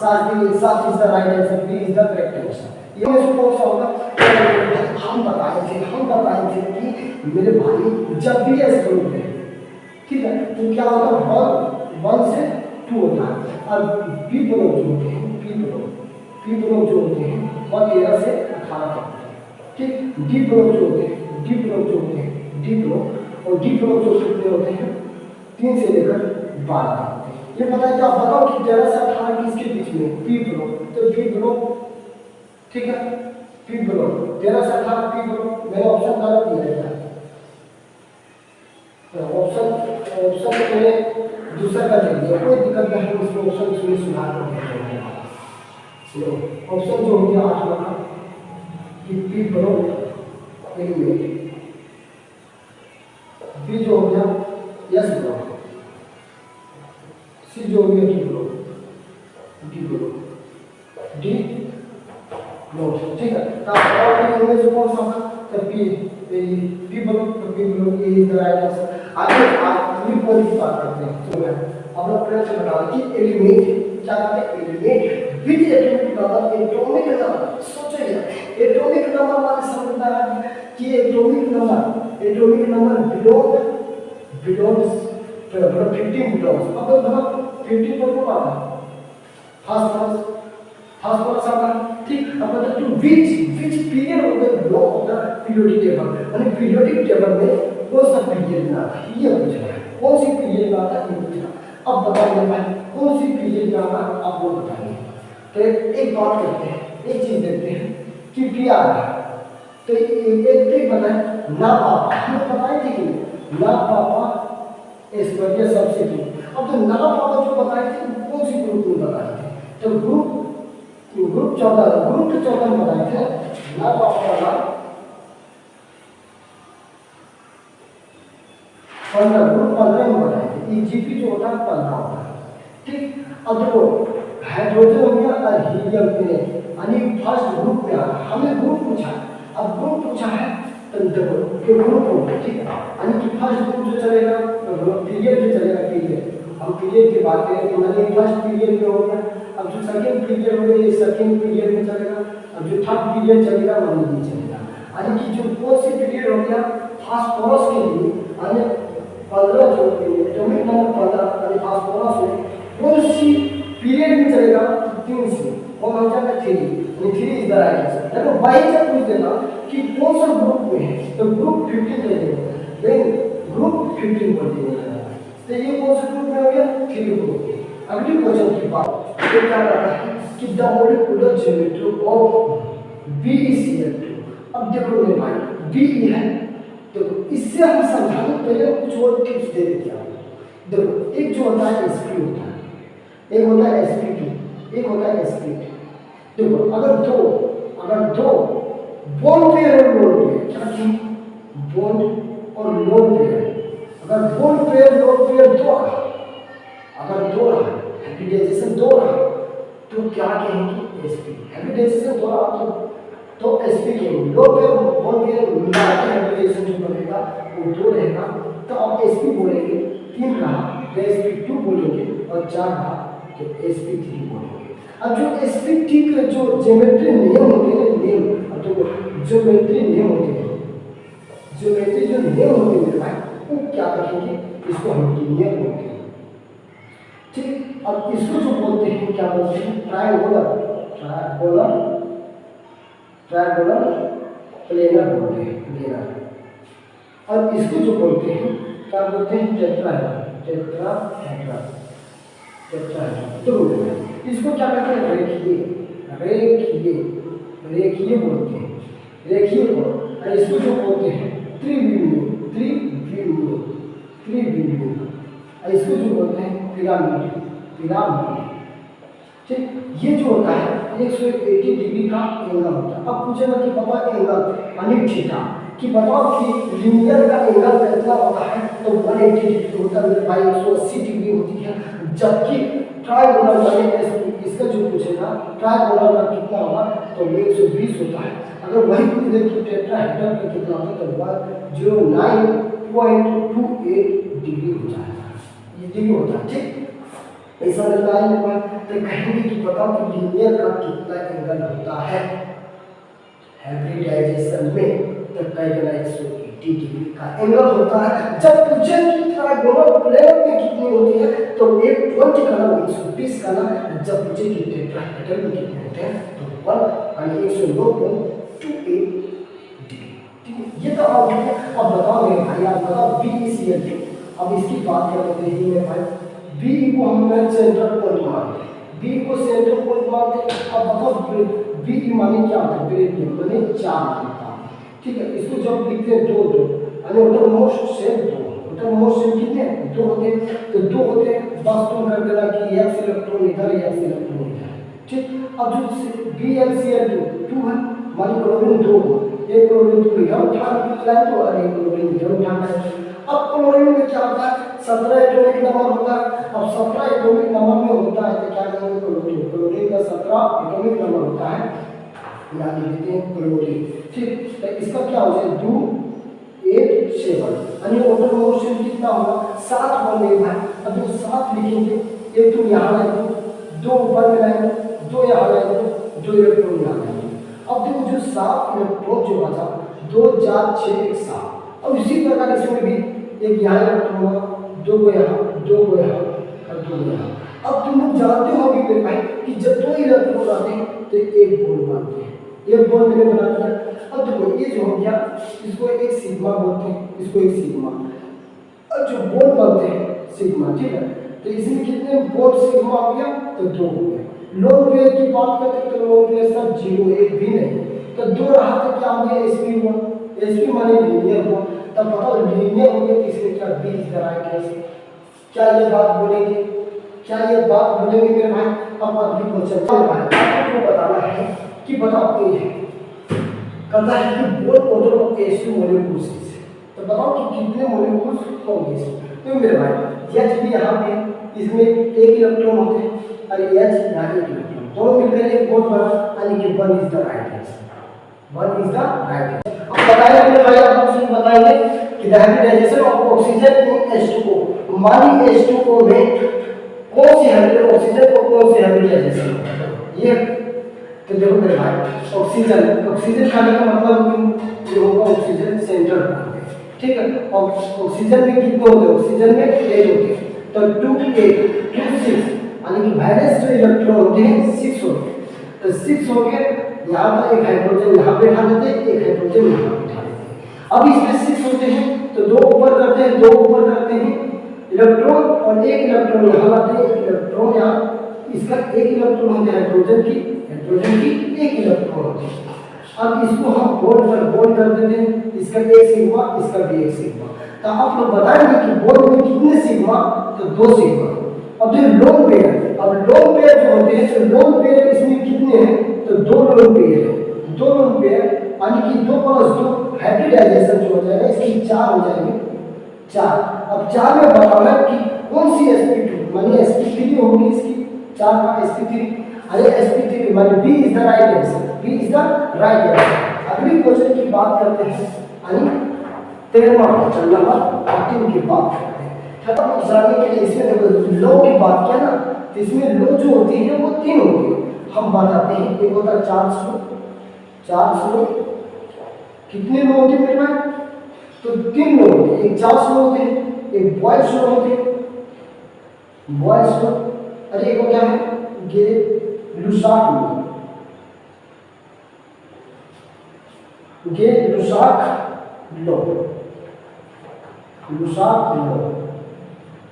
7 के लिए 7 is the right answer, B is the correct answer. ये में कौन सा होगा, हम बताए थे कि मेरे भाई जब भी ऐसे ग्रुप है, ठीक है, तो क्या होता है 1 से 2 होता है। और बी ब्लॉक जो होते हैं, पी ब्लॉक जो होते हैं वो 13 से 18 तक, ठीक। डी ब्लॉक जो होते हैं, डी ब्लॉक और डी ब्लॉक जो कितने होते हैं, 3 से लेकर 12 तक। ये बताइए, आप बताओ कि 13 से 18 किसके बीच में, पी ब्लॉक, तो पी ब्लॉक, ठीक है, पी ब्लॉक 13 से 18 पी ब्लॉक। मैंने ऑप्शन गलत दिया है, ऑप्शन मैंने दूसरा का दे दिया, कोई दिक्कत नहीं है, उसमें ऑप्शन में सुधार कर देंगे। ऑप्शन जो हो गया 8 वाला कि पी ब्लॉक एलिमेंट, बी जो हो गया यस ब्लॉक, सी जो हो गया डी ब्लॉक, डी ब्लॉक, ठीक है। और इनमें से कौन सा होगा, तो पी ब्लॉक, तो पी ब्लॉक ये इज द राइट आंसर। आगे अगली पॉइंट की बात करते हैं। तो मैं अब लोग प्रश्न बता कि एलिमेंट क्या कहते हैं, एलिमेंट विद एटॉमिक नंबर। सोचो यार, एटॉमिक नंबर वाले समझता है कि एटॉमिक नंबर बिलोंग्स तो 15 बिलोंग्स। अब मतलब 15 पर कौन आता है, फर्स्ट आता, ठीक। अब मतलब to which period of the block of the periodic table, यानी पीरियोडिक टेबल में कौन सा पीरियड में आता है, ये पूछा है। कौन सी पीरियड में आता है ये पूछा। अब बताइए भाई कौन सी पीरियड में आता है, आप वो बताइए। तो एक बात करते हैं, एक चीज देखते हैं कि क्या आ रहा है। तो एक बताए ना पापा, हमें बताए थे कि ना पापा ऐश्वर्या सबसे दूर। अब तो ना पापा जो बताए थे कौन सी ग्रुप में बताए थे, तो ग्रुप 14 में बताए थे ना पापा वाला 15 ग्रुप 15 में बताए थे। जीपी जो होता है 15 होता है, ठीक। अब देखो हाइड्रोजन हो गया और हीलियम के यानी फर्स्ट ग्रुप में आ रहा, हमने ग्रुप पूछा। अब ग्रुप पूछा है तो देखो ये ग्रुप हो गया, ठीक है, यानी कि फर्स्ट ग्रुप जो चलेगा पीरियड जो चलेगा, पीरियड हम पीरियड की बात करें तो मानिए फर्स्ट पीरियड में हो गया। अब जो सेकंड पीरियड हो गया ये सेकंड पीरियड में चलेगा। अब जो थर्ड पीरियड चलेगा वो नहीं चलेगा, यानी कि जो कौन सी पीरियड हो गया फास्फोरस के लिए, यानी 15 जो एटॉमिक नंबर 15 यानी फास्फोरस में कौन सी पीरियड में चलेगा, 3 से कौन हो जाएगा 3, यानी 3 इज द राइट आंसर। देखो बाई जब पूछ देना कि कौन सा ग्रुप में है तो ग्रुप 15 ले लेंगे, देन ग्रुप 15 बोल देंगे। तो ये कौन सा ग्रुप में हो गया, 3 ग्रुप। अगली क्वेश्चन की बात ये क्या कहता है कि the molecular geometry of BeCl2। अब देखो मेरे भाई बी है, तो इस इसे हम समझाने पहले कुछ और टिप्स दे देते हैं आपको। देखो, एक जो होता है sp होता है, एक होता है sp2, एक होता है sp3। देखो, अगर दो बॉन्ड पेयर और लोन पेयर, क्या थी, बॉन्ड और लोन पेयर, अगर बॉन्ड पेयर लोन पेयर दो रहा, अगर दो रहा, हाइब्रिडाइजेशन दो रहा, तो क्या कहेंगे, sp। हाइब्रिडाइजेशन दो रहा तो sp कहेंगे। लोन पेयर बॉन्ड पेयर मिला के हाइब्रिडाइजेशन जो बनेगा वो दो रहेगा, तो आप sp बोलेंगे, 3 रहा तो sp2 बोलेंगे, और 4 रहा तो sp3 बोलेंगे। अब जो sp3 के जो ज्योमेट्री नियम होते हैं, नियम, अब तो ज्योमेट्री नियम होते हैं, ज्योमेट्री जो नियम होते हैं मेरे भाई, वो क्या कहेंगे, इसको हम लीनियर बोलते हैं। ठीक, अब इसको जो बोलते हैं क्या बोलते हैं, ट्रायंगुलर प्लेनर बोलते हैं, प्लेनर। और इसको जो बोलते हैं क्या बोलते हैं, टेट्राहेड्रन। तो इसको क्या कहते हैं, रेखीय बोलते हैं, रेखीय को। और इसको जो बोलते हैं त्रिविमीय, और इसको जो बोलते हैं पिरामिड। ठीक, ये जो होता है 180 डिग्री का एंगल होता है। अब पूछेगा कि बाबा एंगल यानी थीटा, कि बताओ कि लीनियर का एंगल कितना होता है, तो 180 डिग्री होता है मेरे भाई, 180 डिग्री होती है। जबकि ट्रायंगुलर वाले इसका जो पूछेगा ट्रायंगुलर का कितना होगा, तो 120 होता है। अगर वही पूछ दे तो टेट्राहेड्रन का कितना होता है, तो 09.28 डिग्री हो जाएगा, ये डिग्री होता है। ठीक, ऐसा लगता है मेरे पास, तो कहेंगे कि बताओ कि लीनियर का कितना एंगल होता है हाइब्रिडाइजेशन में, तो कहेगा 180 डिग्री का एंगल होता है। जब पूछे कि ट्रायंगुलर प्लेन में कितनी होती है, तो 120 का ना 120 का ना, जब पूछे कि टेट्राहेड्रन में कितने होते हैं, तो 109.28 डिग्री। ठीक है, ये तो आप अब बताओ मेरे भाई, आप बताओ BECL। अब इसकी बात करते हैं मेरे भाई, बी को हम सेंट्रल पॉइंट मानते हैं, बी को सेंट्रल पॉइंट मानते हैं। अब बताओ बी माने क्या होता है, ब्रेड माने 4 मानता है। ठीक है, इसको जब लिखते हैं 2 यानी उधर मोस्ट से 2, उधर मोस्ट से कितने 2 होते हैं, तो 2 होते हैं, बस तुम कर देना कि x इलेक्ट्रॉन इधर, x इलेक्ट्रॉन इधर। ठीक, अब जो BeCl2 है, मानी क्लोरीन 2, एक क्लोरीन 2 इधर उठाना है तो, और एक क्लोरीन इधर उठाना है। अब क्लोरीन में क्या होता है, 17 एटॉमिक नंबर होता है। अब 17 एटॉमिक नंबर में होता है तो क्या कहेंगे, क्लोरीन का 17 एटॉमिक नंबर होता है, याद लिखते हैं क्लोरीन। ठीक, तो इसका क्या हो जाए 2 8 7, यानी ऑटो मोशन कितना होगा, 7 होने भाई। अब जो 7 लिखेंगे, एक तो यहाँ लाएंगे, 2 ऊपर में लाएंगे, 2 यहाँ लाएंगे, 2 इलेक्ट्रॉन यहाँ लाएंगे। अब देखो जो 7 इलेक्ट्रॉन जो बचा, 2 4 6 1 7। अब इसी प्रकार इसमें भी एक यहाँ इलेक्ट्रॉन होगा, 2 को यहाँ, 2 को यहाँ, और 2 को यहाँ। अब तुम लोग जानते हो मेरे भाई कि जब 2 इलेक्ट्रॉन आते हैं तो एक बॉन्ड बनते हैं, एक बॉन्ड मैंने बना दिया। अब देखो ये जो हो गया, इसको एक सिग्मा बोलते हैं, इसको एक सिग्मा। अब जो बॉन्ड बनते हैं सिग्मा, ठीक है, तो इसमें कितने बॉन्ड सिग्मा हो गया, तो 2 हो गए। लोन पेयर की बात करते हैं तो लोन पेयर सब 0 1 भी नहीं, तो 2 रहा तो क्या हो गया, sp माने लीनियर बॉन्ड। तब बताओ लीनियर हो गया, इसमें क्या B is the right answer. क्या ये बात बोलेंगे, मेरे भाई। अब अगली क्वेश्चन आपको बताना है कि बताओ ये कहता है कि बोल ऑर्डर ऑफ H2 मॉलिक्यूल्स, तो बताओ कि कितने मॉलिक्यूल्स होंगे इसमें। तो मेरे भाई H भी यहाँ पे, इसमें एक इलेक्ट्रॉन होते हैं, और H यहाँ एक इलेक्ट्रॉन, दोनों मिलकर एक बॉन्ड बना, यानी कि 1 is the right answer, 1 is the right answer. अब बताइए मेरे भाई, आप मुझे बताइए कि hybridisation of oxygen in H2O, मानी H2O में कौन सी हाइब्रिड ऑक्सीजन को कौन सी हाइब्रिडाइजेशन होता है ये। तो देखो मेरे भाई, ऑक्सीजन खाने का मतलब ये होगा ऑक्सीजन सेंटर पॉइंट, ठीक है। और ऑक्सीजन में कितने होते हैं, ऑक्सीजन में 8 होते हैं, तो 2 8 2 6, यानी कि वैलेंस जो इलेक्ट्रॉन होते हैं 6 होते हैं। तो 6 हो गए, यहाँ पर एक हाइड्रोजन यहाँ बैठा देते हैं, एक हाइड्रोजन यहाँ बैठा देते हैं। अब इसमें 6 होते हैं तो 2 ऊपर करते हैं, 2 ऊपर करते हैं इलेक्ट्रॉन, और एक इलेक्ट्रॉन यहाँ लाते हैं, एक इलेक्ट्रॉन यहाँ, इसका एक इलेक्ट्रॉन होता है हाइड्रोजन की एक इलेक्ट्रॉन होती है। अब इसको हम बोल्ड कर देते हैं, इसका एक सिग्मा, इसका भी एक सिग्मा। तो आप लोग बताएंगे कि बोल्ड में कितने सिग्मा, तो 2 सिग्मा। अब ये लोन पेयर, अब लोन पेयर जो होते हैं, तो लोन पेयर इसमें कितने हैं, तो 2 लोन पेयर है। 2 लोन पेयर यानी कि 2 + 2 हाइब्रिडाइजेशन जो हो जाएगा, इसकी 4 हो जाएंगे, 4। अब 4 में बताना कि कौन सी sp2 माने sp3 होगी, इसकी 4 का sp3, अरे sp3 माने b is the right answer, b is the right answer. अगली क्वेश्चन की बात करते हैं, यानी 13वां क्वेश्चन नंबर 18 की बात करते हैं। खत्म जानने के लिए इसमें देखो लो की बात किया ना, तो इसमें लो जो होती है वो 3 होती है। हम बताते हैं, एक होता है चार्ल्स लो। चार्ल्स लो कितने लो होते हैं मेरे भाई, तो 3 लो होते हैं। एक चार्ल्स लो होते हैं, एक बॉयल्स लो होते हैं, बॉयल्स लो, अरे एक क्या है, ये लुसाक लो, ये लुसाक लो, लुसाक लो।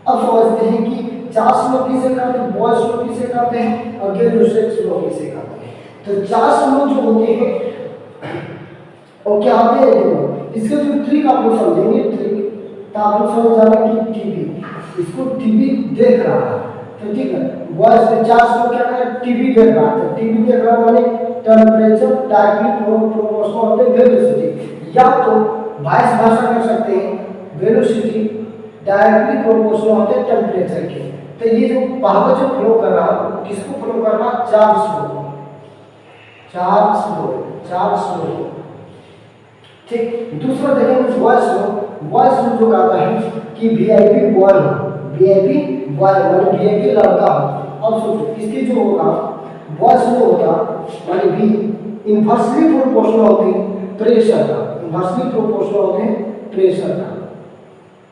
अब समझते हैं कि चार्ल्स लो किसे कहते हैं, बॉयल्स लो किसे कहते हैं, और ये लुसाक लो किसे कहते हैं। तो चार्ल्स लो जो होते हैं और क्या होते हैं, इसका जो ट्रिक आप लोग समझेंगे, ट्रिक तो आप लोग समझ जाना कि टीवी, इसको टीवी देख रहा है, तो ठीक है। बॉयल्स में चार्ल्स लो क्या है, टीवी देख रहा है, टीवी देख रहा माने temperature directly proportional to velocity, या तो वाइस वर्सा कर सकते हैं, वेलोसिटी डायरेक्टली प्रोपोर्शनल होते हैं टेम्परेचर के। तो ये जो पावर जो फ्लो कर रहा है, किसको फ्लो कर रहा है, चार्ल्स लो, चार्ल्स लो, चार्ल्स लो, ठीक। दूसरा देखेंगे बॉयल्स लो। बॉयल्स लो जो कहता है कि वीआईपी बॉय हो, वीआईपी बॉय माने वीआईपी लड़का हो। अब सोचो इसके जो होगा बॉयल्स लो होगा माने भी इनवर्सली प्रोपोर्शनल होते हैं प्रेशर का, इनवर्सली प्रोपोर्शनल होते हैं प्रेशर का,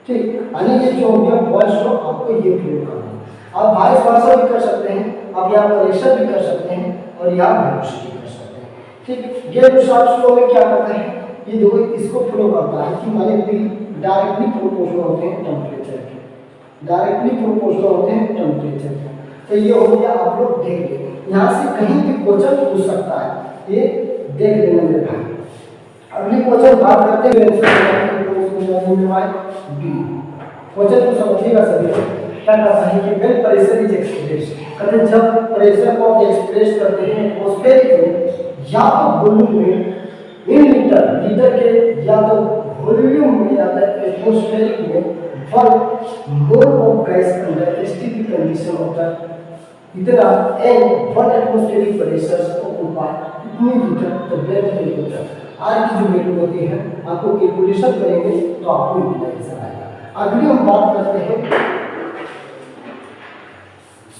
ठीक। यानी ये जो हो गया बॉयल्स लो, आपको ये प्रूव करना है। आप वाइस वर्सा भी कर सकते हैं, आप यहाँ प्रेशर भी कर सकते हैं और यहाँ वेलोसिटी कर सकते हैं, ठीक। ये लुसाक लो में क्या करता है, ये देखो इसको फ्लो करता है कि माने भी डायरेक्टली प्रोपोर्शनल होते हैं टेम्परेचर के, डायरेक्टली प्रोपोर्शनल होते हैं टेम्परेचर के। तो ये हो गया, आप लोग देख लें, यहाँ से कहीं भी क्वेश्चन पूछ सकता है, ये देख लेना मेरे भाई। अगली क्वेश्चन बात करते हैं बी। क्वेश्चन को समझिएगा सभी, क्या कहता है कि व्हेन प्रेशर इज एक्सप्रेस, कहते हैं जब प्रेशर को एक्सप्रेस करते हैं एटमॉस्फेरिक में या तो वॉल्यूम में इन लीटर, लीटर के या तो वॉल्यूम में या तो एटमॉस्फेरिक में, 1 mole of gas under stable condition होता है, इतना एंड 1 एटमॉस्फेरिक प्रेशर ऑक्यूपाई इतनी लीटर द ब्लड टेम्परेचर। आज की जो वैल्यू होती है आपको कैलकुलेशन करेंगे तो आपको ये आंसर आएगा। अगली हम बात करते हैं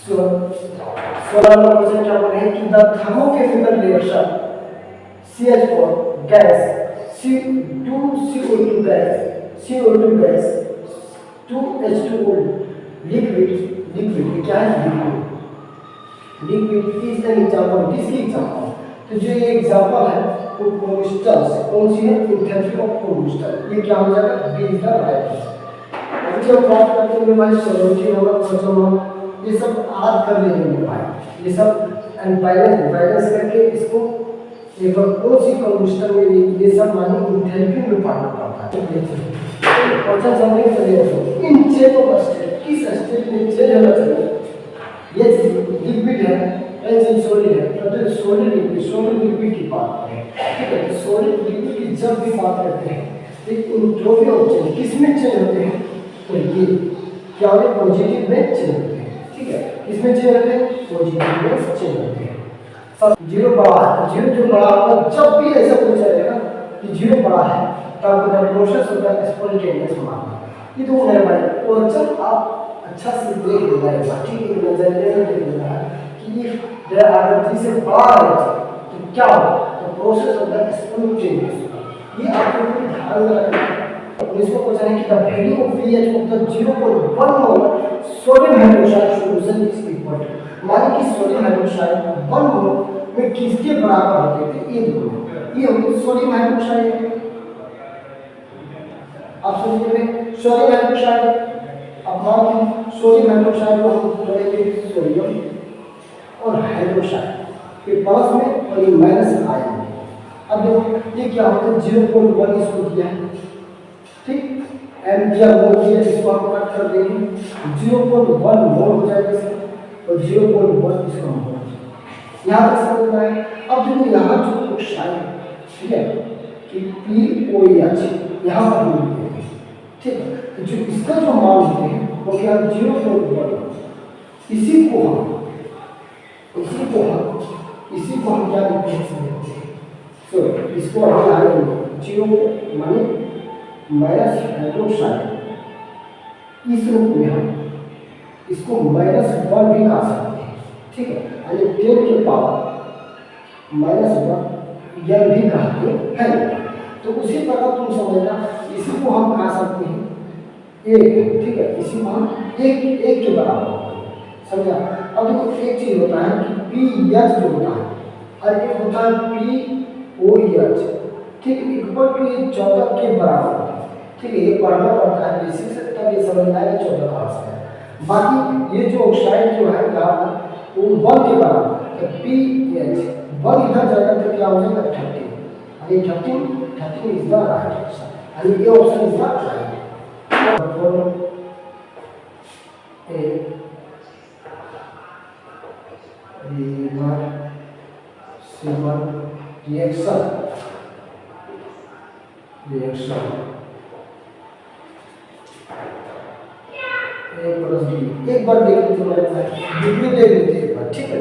16 नंबर क्वेश्चन क्या बोल रहे हैं कि the thermochemical reaction CH4 gas C2CO2 gas CO2 gas 2H2O liquid क्या है, लिक्विड इज एन एग्जांपल, किसकी एग्जांपल, तो जो ये एग्जांपल है वो कोम्बस्टन से, कौन सी है, इंथैल्पी ऑफ कोम्बस्टन, ये क्या हो जाएगा, B is the right answer. अभी जब बात करते हैं भाई सोल्यूशन होगा, क्वेश्चन होगा, ये सब याद कर लेंगे भाई, ये सब बैलेंस करके इसको एक बार कौन सी कोम्बस्टन में ये सब माने इंथैल्पी में पढ़ना पड़ता है। क्वेश्चन समझने के लिए इन चेंज ऑफ स्टेट, किस स्टेट में चेंज होना चाहिए, ये लिक्विड है, ये सॉलिड है, तो सॉलिड लिक्विड की बात करें, ठीक है। तो सॉलिड लिक्विड की जब भी बात करते हैं तो एंट्रोपी ऑफ चेंज किसमें चेंज होते हैं, तो ये क्या होते हैं, पॉजिटिव में चेंज होते हैं, ठीक है। किसमें चेंज होते हैं, पॉजिटिव में चेंज होते हैं। सब जीरो बड़ा है, जीरो जो बड़ा होगा, जब भी ऐसा पूछा जाएगा कि जीरो बड़ा है तब द प्रोसेस होता है स्पॉन्टेनियस मारना, ये तो है भाई। और जब आप अच्छा से देख लेना है, ठीक है, नजरिए में देख लेना है कि ये अगर से बड़ा है तो क्या होगा, तो प्रोसेस होता है स्पॉन्टेनियस, ये आप लोगों को ध्यान में रखना है। इसको पूछा है कि the value of pH of the 0.1 mole sodium hydroxide solution is equal to, माने कि सोडियम हाइड्रोक्साइड 1 मोल में किसके बराबर होते थे, ये देखो, ये होगी सोडियम हाइड्रोक्साइड, आप समझिए सोडियम हाइड्रोक्साइड, अब मान सोडियम हाइड्रोक्साइड को हम जोड़ेंगे सोडियम और हाइड्रोक्साइड, ये प्लस में और ये माइनस आयन में। अब देखो ये क्या होता है 0.1 इसको दिया है, ठीक, एम्पियर मोल दिया, इसको हम कट कर देंगे 0.1 मोल हो जाएगा इसका, और 0.1 इसका मोल हो जाएगा। यहाँ तक समझ में आए। अब देखो यहाँ जो ऑक्साइड है, ठीक है, कि POH यहाँ पर हम लिखते हैं, ठीक है, तो जो इसका जो मान होते हैं वो क्या 0.1, इसी को हम क्या लिखते हैं समझते हैं। तो इसको हम आएंगे 0 माने माइनस हाइड्रोक्साइड, इस रूप में हम इसको -1 भी कहा सकते हैं, ठीक है, यानी 10 के पावर -1 यह भी कहते हैं। तो उसी प्रकार तुम समझना, इसी को हम कहा सकते हैं 1, ठीक है, इसी को हम 1 के बराबर समझा। अब देखो एक चीज होता है कि PH जो होता है और एक होता है POH, ठीक है, इक्वल टू ये 14 के बराबर होता है, ठीक है, ये पढ़ना पड़ता है बेसिक से, तब ये समझ आएगा 14 कहाँ से है। बाकी ये जो ऑक्साइड जो है यहाँ पर वो 1 के बराबर है, PH 1 इधर जाएगा तो क्या हो जाएगा 13, यानी 13 इज द राइट आंसर, यानी ये option is the right. Reaction A plus B, एक बार देख लेते हैं, वीडियो देख लेते हैं एक बार, ठीक है।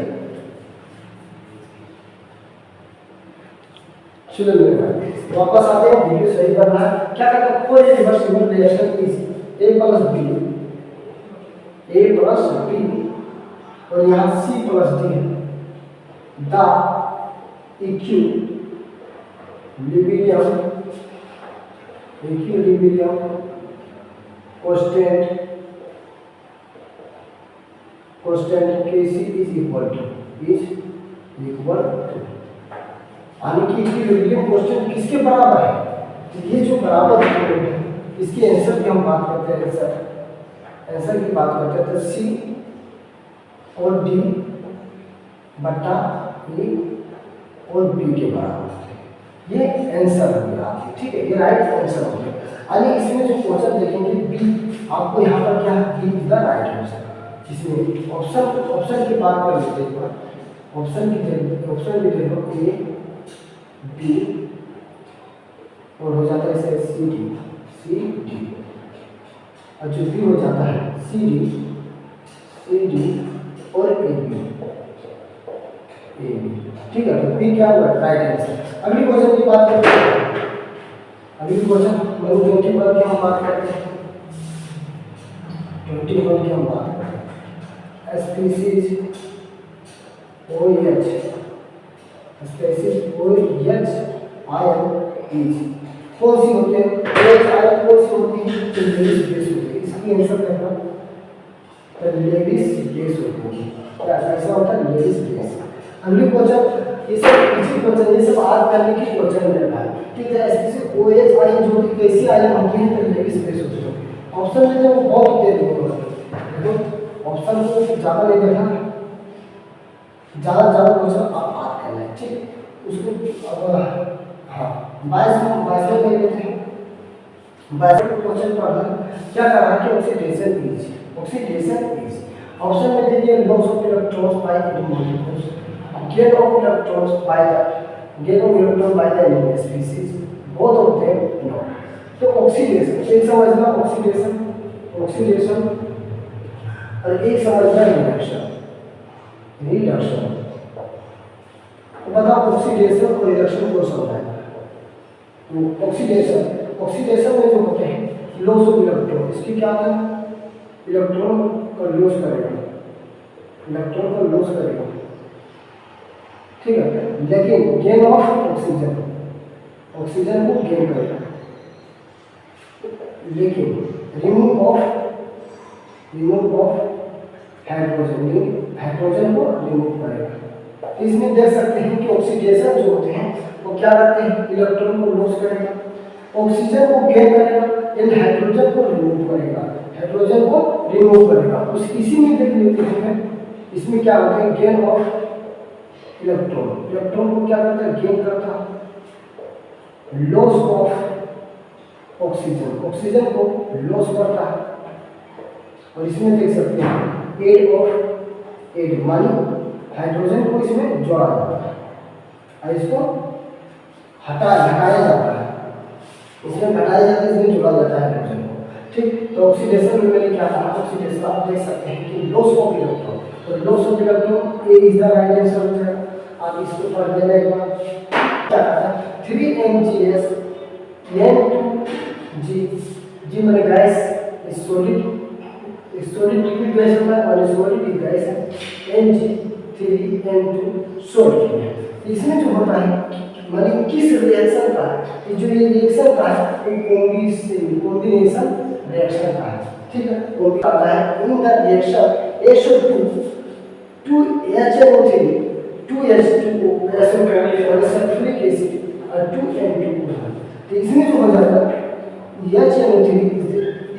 चलो मेरे भाई वापस आते हैं, वीडियो सही करना है। क्या कहता है, कोई reversible reaction is A plus B और यहाँ C plus D the equilibrium constant Kc is equal to यानी कि इक्विलिब्रियम कांस्टेंट किसके बराबर है, तो ये जो बराबर है इसके आंसर की हम बात करते हैं, आंसर की बात करते हैं, तो C और D बटा E और B के बराबर है, ये आंसर हो गया आपके, ठीक है, ये राइट आंसर हो गया। यानी इसमें जो क्वेश्चन देखेंगे बी, आपको यहाँ पर क्या है, B is the right answer. इसमें ऑप्शन की बात कर लेते हैं, ऑप्शन भी देखो ए बी और हो जाता है इसे सी डी और जो बी हो जाता है सी डी और ए बी, ठीक है, तो बी क्या हुआ, राइट आंसर। अगली क्वेश्चन की बात करते हैं, अगली क्वेश्चन नंबर 21 की हम बात करते हैं, 21 की हम बात करते हैं, स्पीसीज आयन इज कौन सी होते हैं, OH आयन कौन सी होती है, तो लेविस गैस होती है, इसकी आंसर करना तो लेविस गैस होती है, क्या ऐसा होता है, लेविस गैस। अगली क्वेश्चन ये सब इजी क्वेश्चन, ये सब आज पहले की क्वेश्चन है भाई, ठीक है। स्पेसिफिक OH आयन जो कि कैसी आयन होती है, तो लेविस गैस होती है। ऑप्शन में जब बहुत दे देंगे, देखो ऑप्शन को ज़्यादा नहीं देखना, ज़्यादा क्वेश्चन आप बात करना है, ठीक, उसको अब हाँ 22 में लेते हैं, 22 क्वेश्चन पढ़ना क्या कर रहा है कि ऑक्सीडेशन इज ऑप्शन में दे दिया loss of electrons bye molecules, gain of electrons by the element species, both of them no। तो ऑक्सीडेशन एक समझना, ऑक्सीडेशन और एक समझना रिडक्शन। तो बताओ ऑक्सीडेशन और रिडक्शन को समझाएगा। तो ऑक्सीडेशन में जो होते हैं लॉस ऑफ इलेक्ट्रॉन, इसकी क्या है, इलेक्ट्रॉन का लॉस करेगा, ठीक है, लेकिन गेन ऑफ ऑक्सीजन को गेन करेगा, लेकिन रिमूव ऑफ हाइड्रोजन को रिमूव करेगा। इसमें देख सकते हैं कि ऑक्सीडेशन जो होते हैं वो क्या करते हैं, इलेक्ट्रॉन को लॉस करेगा, ऑक्सीजन को गेन करेगा, यानी हाइड्रोजन को रिमूव करेगा। उस इसी में देख लेते हैं, इसमें क्या होता है, गेन ऑफ इलेक्ट्रॉन को क्या करता है, गेन करता है, लॉस ऑफ ऑक्सीजन, ऑक्सीजन को लॉस करता है। और इसमें देख सकते हैं एड ऑफ एड मानी हाइड्रोजन को इसमें जोड़ा जाता है और इसको हटाया जाता है, इसमें घटाया जाता है, इसमें जोड़ा जाता है हाइड्रोजन को। ठीक, तो ऑक्सीडेशन में मैंने क्या कहा, ऑक्सीडेशन आप देख सकते हैं कि लॉस ऑफ इलेक्ट्रॉन, तो loss of electron A is the right answer हो जाएगा। आप इसको पढ़ लेना एक बार। क्या कहा 3MgS N2G, जी मैंने गैस सॉलिड लिक्विड गैस होता है और सॉलिड गैस है Ng3N2 सॉलिड। इसमें जो होता है माने किस रिएक्शन का है, जो ये रिएक्शन का है वो कॉम्बिनेशन रिएक्शन का है। ठीक है, वो भी आता है in the reaction SO2 2HNO3 2H2O और सल्फ्यूरिक एसिड और 2N2O। तो इसमें जो हो जाता है HNO3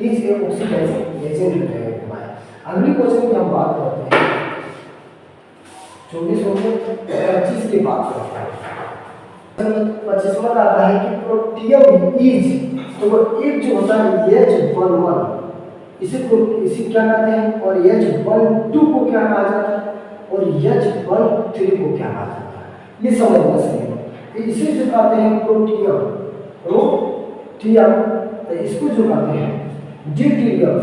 is a oxidising agent है। अगली क्वेश्चन की हम बात करते हैं 2425 की बात करते हैं। 25वां आता है कि प्रोटियम इज, तो एक जो होता है H11 इसी क्या कहते हैं, और H12 को क्या कहा जाता है और H13 को क्या कहा जाता है, ये समझना चाहिए। इसे जो कहते हैं प्रोटियम, तो इसको जो कहते हैं ड्यूटेरियम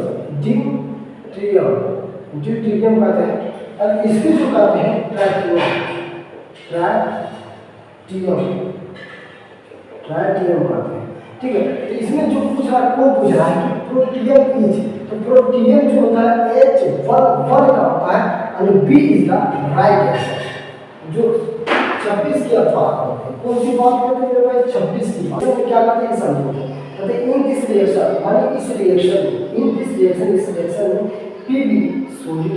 कहते हैं, और इसको जो कहते हैं ट्राइटियम कहते हैं। ठीक है, तो इसमें जो पूछ रहा है कि प्रोटियम इज, तो प्रोटियम जो होता है H11 का होता है और B is the right answer. जो 26 की आप बात करते हैं, कौन सी बात करते हैं भाई 26 की बात। इसमें क्या कहते हैं समझो, कहते हैं इन दिस रिएक्शन माने इस रिएक्शन में Pb सॉलिड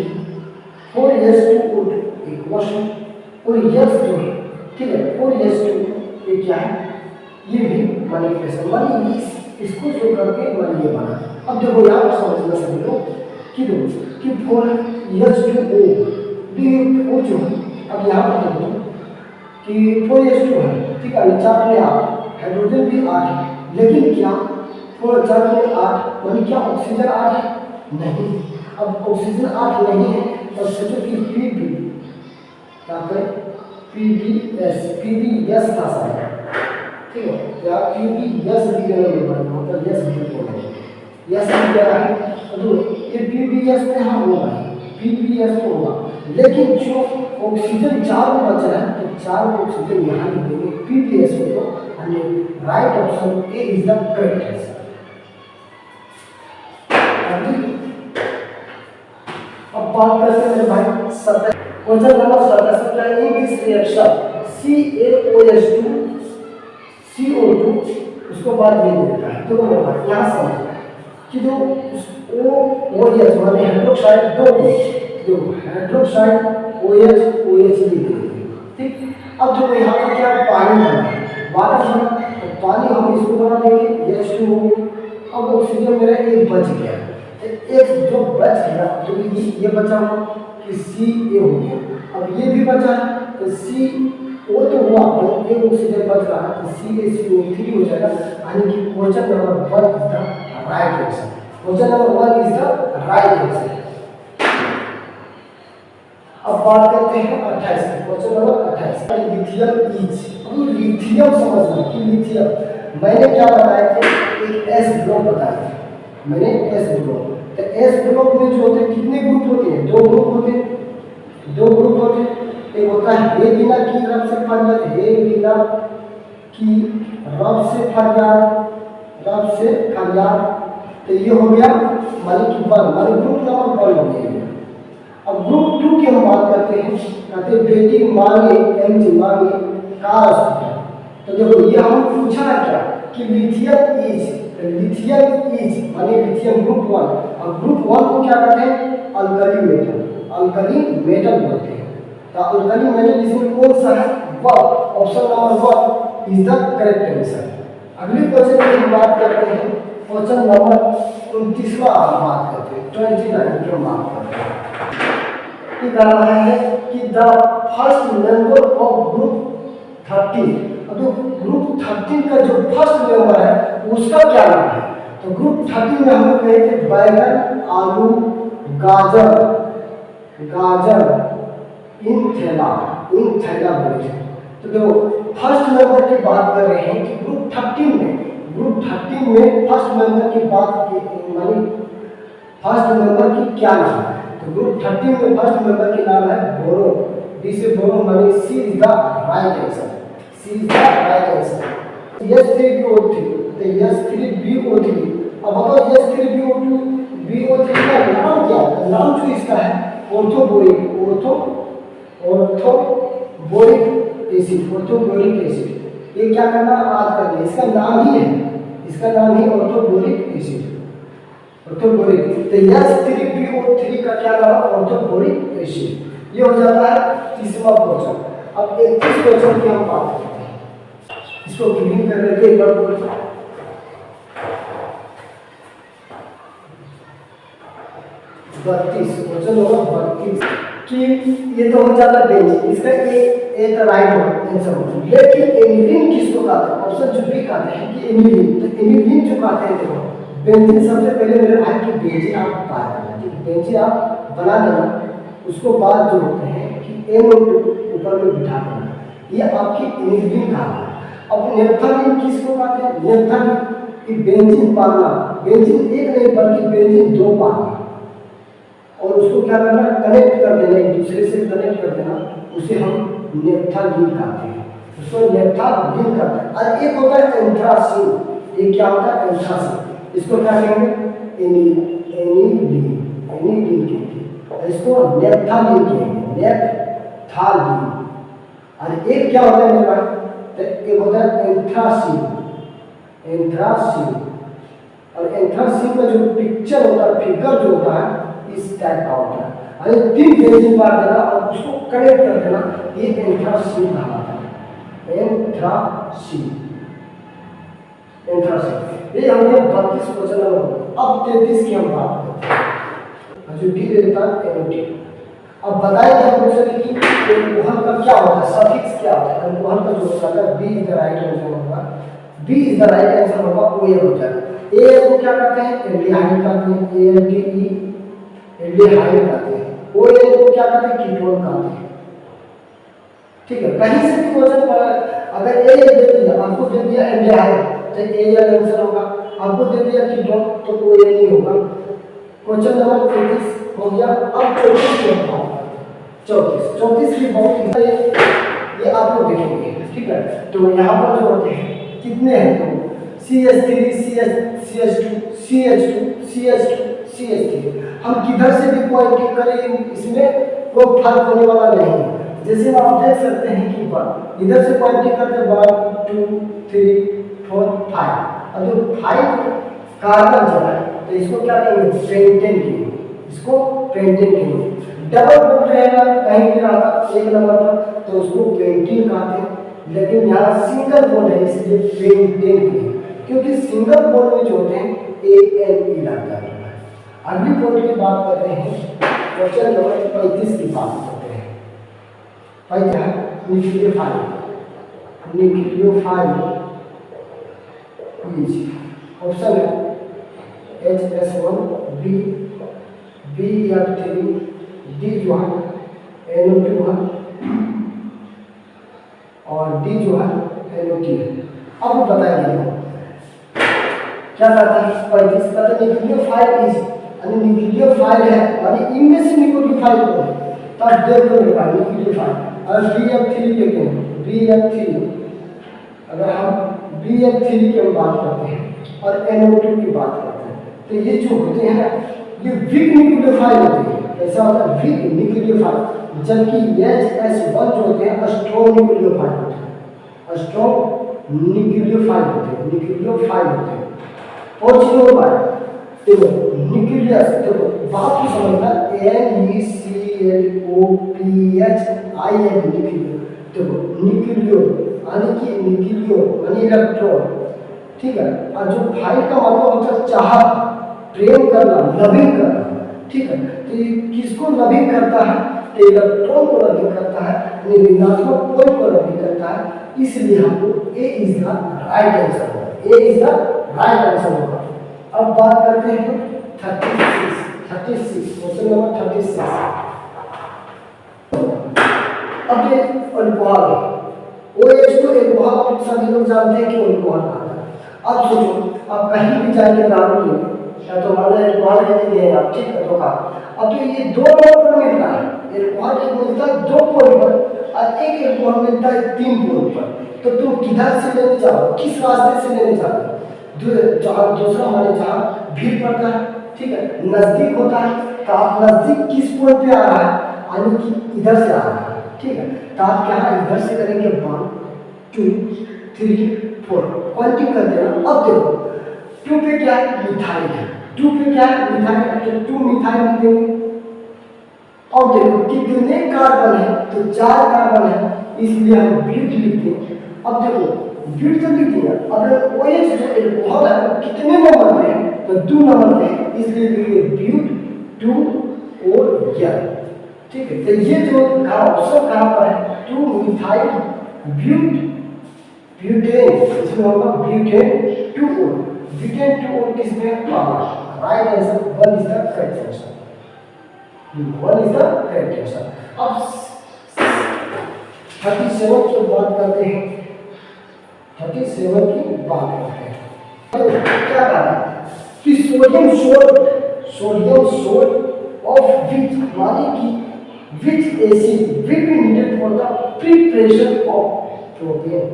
4S2O2 इक्वेशन और S जो है, ठीक है 4S2 ये क्या है, ये भी मैनिपुलेशन मानी इसको जो करके मान ये बना। अब देखो यहाँ पर समझना सभी लोग कि 4S2O फोर जो है, अब यहाँ पर देखो कि 4S2 है, ठीक है, 4 में 8 हाइड्रोजन भी 8 है, लेकिन क्या 4 में 8 मानी क्या ऑक्सीजन 8 है नहीं। अब ऑक्सीजन 8 नहीं है तो सोचो कि Pb क्या करें, PbS का साइन, ठीक है, या PbS भी देना होगा, मतलब यस भी होगा, यस भी क्या है, तो ये PbS में हाँ होगा, PbS तो होगा, लेकिन जो ऑक्सीजन 4 में बच रहा है तो 4 ऑक्सीजन यहाँ भी देंगे PbS को, और right option A is the correct answer. अब बात करते हैं मेरे भाई question number 17 in this reaction CaOH2 CO2 उसको बाद में देता है। तो यहाँ समझना कि जो OH माने हाइड्रोक्साइड जो हाइड्रोक्साइड OH लिख देंगे, ठीक। अब जो यहाँ पर क्या पानी बना वाटर बना, तो पानी हम इसको बना देंगे H2 हो गया। अब ऑक्सीजन मेरा एक बच गया, एक जो बच गया तो ये बचा कि Ca हो गया। अब ये भी बचा तो CO तो हुआ, तो एक ऑक्सीजन बच रहा है तो CaCO3 हो जाएगा, यानी कि question number 1 is the right answer. Question number 1 is the right answer. अब बात करते हैं 28 की, क्वेश्चन नंबर 28 लिथियम इज। अब लिथियम समझना कि लिथियम मैंने क्या बताया कि एक एस ब्लॉक बताया, मैंने एस ब्लॉक, तो एस ब्लॉक में जो होते हैं कितने ग्रुप होते हैं, दो ग्रुप होते हैं, एक होता है हे बिना की रब से फरियाद, हे बिना की रब से फरियाद, तो ये हो गया माने कि 1 माने ग्रुप नंबर 1 हो गया। अब ग्रुप 2 की हम बात करते हैं, कहते हैं बेटी मांगे एमजी मांगे कार। तो देखो ये हम पूछा है क्या कि लिथियम इज माने लिथियम ग्रुप 1, और ग्रुप 1 को क्या कहते हैं अल्कली मेटल बोलते हैं। तो अल्कली मेटल इसमें कौन सा है, option number 1 is the correct answer. अगली क्वेश्चन की बात करते हैं, क्वेश्चन नंबर 29वां बात करते हैं, 29 की बात करते हैं। ये कह रहा है कि the first member of group 13, अब जो ग्रुप 13 का जो फर्स्ट मेंबर है उसका क्या नाम है? तो ग्रुप 13 में हम लोग कहे थे बैगन, आलू, गाजर, इन थैला बोले थे। तो देखो फर्स्ट मेंबर की बात कर रहे हैं कि ग्रुप 13 में फर्स्ट मेंबर की बात की, मानी फर्स्ट मेंबर की क्या नाम है? तो ग्रुप 13 में फर्स्ट मेंबर की नाम है बोरो। बी से बोरो मानी C is the right answer. S3BO3 तो S3BO3। अब बताओ S3BO3 का नाम क्या है? नाम जो इसका है ऑर्थोबोरिक एसिड। ये क्या करना आज कर लिया, इसका नाम ही ऑर्थोबोरिक एसिड। तो S3BO3 का क्या नाम है? Orthoboric acid. ये हो जाता है तीसरा क्वेश्चन। अब 31 क्वेश्चन की हम बात करते हैं, इसको क्लीन कर लेते हैं एक बार। 32 क्वेश्चन होगा 32 कि ये तो हो जाता बेंजीन, इसका ए तो राइट आंसर होगा। लेकिन एनिलीन किसको कहते हैं? ऑप्शन जो बी कहते हैं कि एनिलीन। तो एनिलीन जो कहते हैं, देखो बेंजीन सबसे पहले मेरे भाई की बेंजीन आप बात करना, ठीक है? बेंजीन आप बना लेना, उसको बाद जो होते हैं कि NO2 ऊपर में बिठा देना, ये आपकी एनिलीन का है। अब नेफ्थलीन किसको कहते हैं? नेफ्थलीन की बेंजीन पाना, बेंजीन एक नहीं बल्कि बेंजीन 2 पाना, और उसको क्या करना, कनेक्ट कर देना, एक दूसरे से कनेक्ट कर देना, उसे हम नेफ्थलीन कहते हैं, उसको नेफ्थलीन कहते हैं। और एक होता है एंथ्रासीन, ये क्या होता है? एंथ्रासीन। इसको क्या कहेंगे? एनिलीन कहते हैं, इसको नेफ्थलीन कहेंगे, नेफ्थलीन। और एक क्या होता है मेरे भाई? तो एक होता है एंथ्रासीन। और एंथ्रासीन का जो पिक्चर होता है, फिगर जो होता है इस टाइप का होता है। अरे 3 बेंजीन बार देना और उसको कनेक्ट कर देना, ये एंथ्रासीन कहलाता है। एंथ्रासीन ये हमने 32 क्वेश्चन नंबर। अब 33 की हम बात करते हैं, जो डी देता है NO2। अब बताइए क्वेश्चन कि एल्कोहल का क्या होता है, सफिक्स क्या होता है? एल्कोहल का जो होता है B is the right answer होगा, ओ ए हो जाएगा। ए को क्या कहते हैं? एल्डिहाइड कहते हैं, एल्डिहाइड कहते हैं। ओ ए को क्या कहते हैं? कीटोन कहते हैं, ठीक है? कहीं से भी क्वेश्चन अगर ए दे दिया, आपको दे दिया एल्डिहाइड तो ए आंसर होगा, आपको दे दिया कीटोन तो ओ ए नहीं होगा। क्वेश्चन नंबर 33 हो गया। अब 34 की बहुत ये आप लोग देखेंगे, ठीक है? तो यहाँ पर जो होते हैं कितने हैं? तो CH3 CH2 हम किधर से भी पॉइंटिंग करें इसमें कोई फर्क होने वाला नहीं है। जैसे आप देख सकते हैं कि इधर से पॉइंटिंग करते हैं 1 2 3 4 5, और जो 5 कार्बन जो है तो इसको क्या कहेंगे? पेंटेन की, इसको पेंटेन की। डबल बॉन्ड रहेगा कहीं भी रहा एक नंबर पर तो उसको पेंटेन कहते हैं, लेकिन यहाँ सिंगल बॉन्ड है इसलिए पेंटेन की, क्योंकि सिंगल बॉन्ड में जो होते हैं ANE लगता है। अगली पॉइंट की बात करते हैं, क्वेश्चन नंबर 35 की बात करते हैं। पहला है न्यूक्लियोफाइल ऑप्शन है HSO1 BF3 D जो है NO2 है और D जो है NO3 है। अब बताइए क्या कहता है? 35 का तो न्यूक्लियोफाइल है, यानी इनमें से न्यूक्लियोफाइल को है, तब देख लो मेरे पास न्यूक्लियोफाइल। और BF3 के क्या है? BF3 अगर हम BF3 की हम बात करते हैं और NO2 की बात करते हैं तो ये जो होते हैं ये वीक न्यूक्लियोफाइल होते हैं। ऐसा होता है वीक न्यूक्लियोफाइल, जबकि HSO1 जो होते हैं स्ट्रॉन्ग न्यूक्लियोफाइल होते हैं, स्ट्रॉन्ग न्यूक्लियोफाइल होते हैं। और चीजों बात देखो न्यूक्लियस, देखो बात को समझना, NECLOPHIL देखो न्यूक्लियो यानी इलेक्ट्रॉन, ठीक है? और जो फाइल का मतलब होता है चाहत, प्रेम करना, लविंग करना, ठीक है? तो ये किसको लविंग करता है? तो इलेक्ट्रॉन को लविंग करता है, ऋणात्मक पोल को लविंग करता है, इसलिए हमको ए इज द राइट आंसर होगा, ए इज द राइट आंसर होगा। अब बात करते हैं 36 क्वेश्चन नंबर 36। अब ये अल्कोहल, OH को अल्कोहल सभी लोग जानते हैं कि अल्कोहल कहा है। अब सोचो, अब कहीं भी जाके दारू लेंगे या तो हमारा अल्कोहल लेंगे आप, ठीक है, तो कहा अब तो ये 2 पॉइंट पर मिल रहा है, अल्कोहल एक मिलता है 2 पॉइंट पर और एक अल्कोहल मिलता है 3 पॉइंट पर। तो तुम किधर से लेने चाहो, किस रास्ते से लेने चाहते हो? जहाँ दूसरा हमारे जहाँ भीड़ पड़ता है, ठीक है, नजदीक होता है, तो आप नजदीक किस पॉइंट पे आ रहा है, यानी कि इधर से आ रहा है, ठीक है, तो आप क्या इधर से करेंगे 1 2 3 4 क्वांटिटी कर देना। अब देखो 2 पे क्या है, मिथाइल है, 2 पे क्या है, मिथाइल, तो 2 मिथाइल लिख देंगे। और देखो कितने कार्बन है, तो 4 कार्बन है, इसलिए हम ब्यूट लिखते हैं। अब देखो ब्यूट तो लिख दिया, अब OH जो अल्कोहल है कितने नंबर पे है, तो 2 नंबर पे है, इसलिए लिखिए ब्यूट 2 और L, ठीक है। तो ये जो ऑप्शन कहाँ पर है, 2 मिथाइल ब्यूट ब्यूटेन, इसमें होगा ब्यूटेन 2 और ब्यूटेन 2 और किसमें power. Right answer 1 is the correct answer, 1 is the correct answer. अब 37 की बात करते हैं, 37 की बात करते हैं। क्या कहा है कि सोडियम सोल्ट ऑफ विच, माने कि विच acid will be needed for the preparation of propane.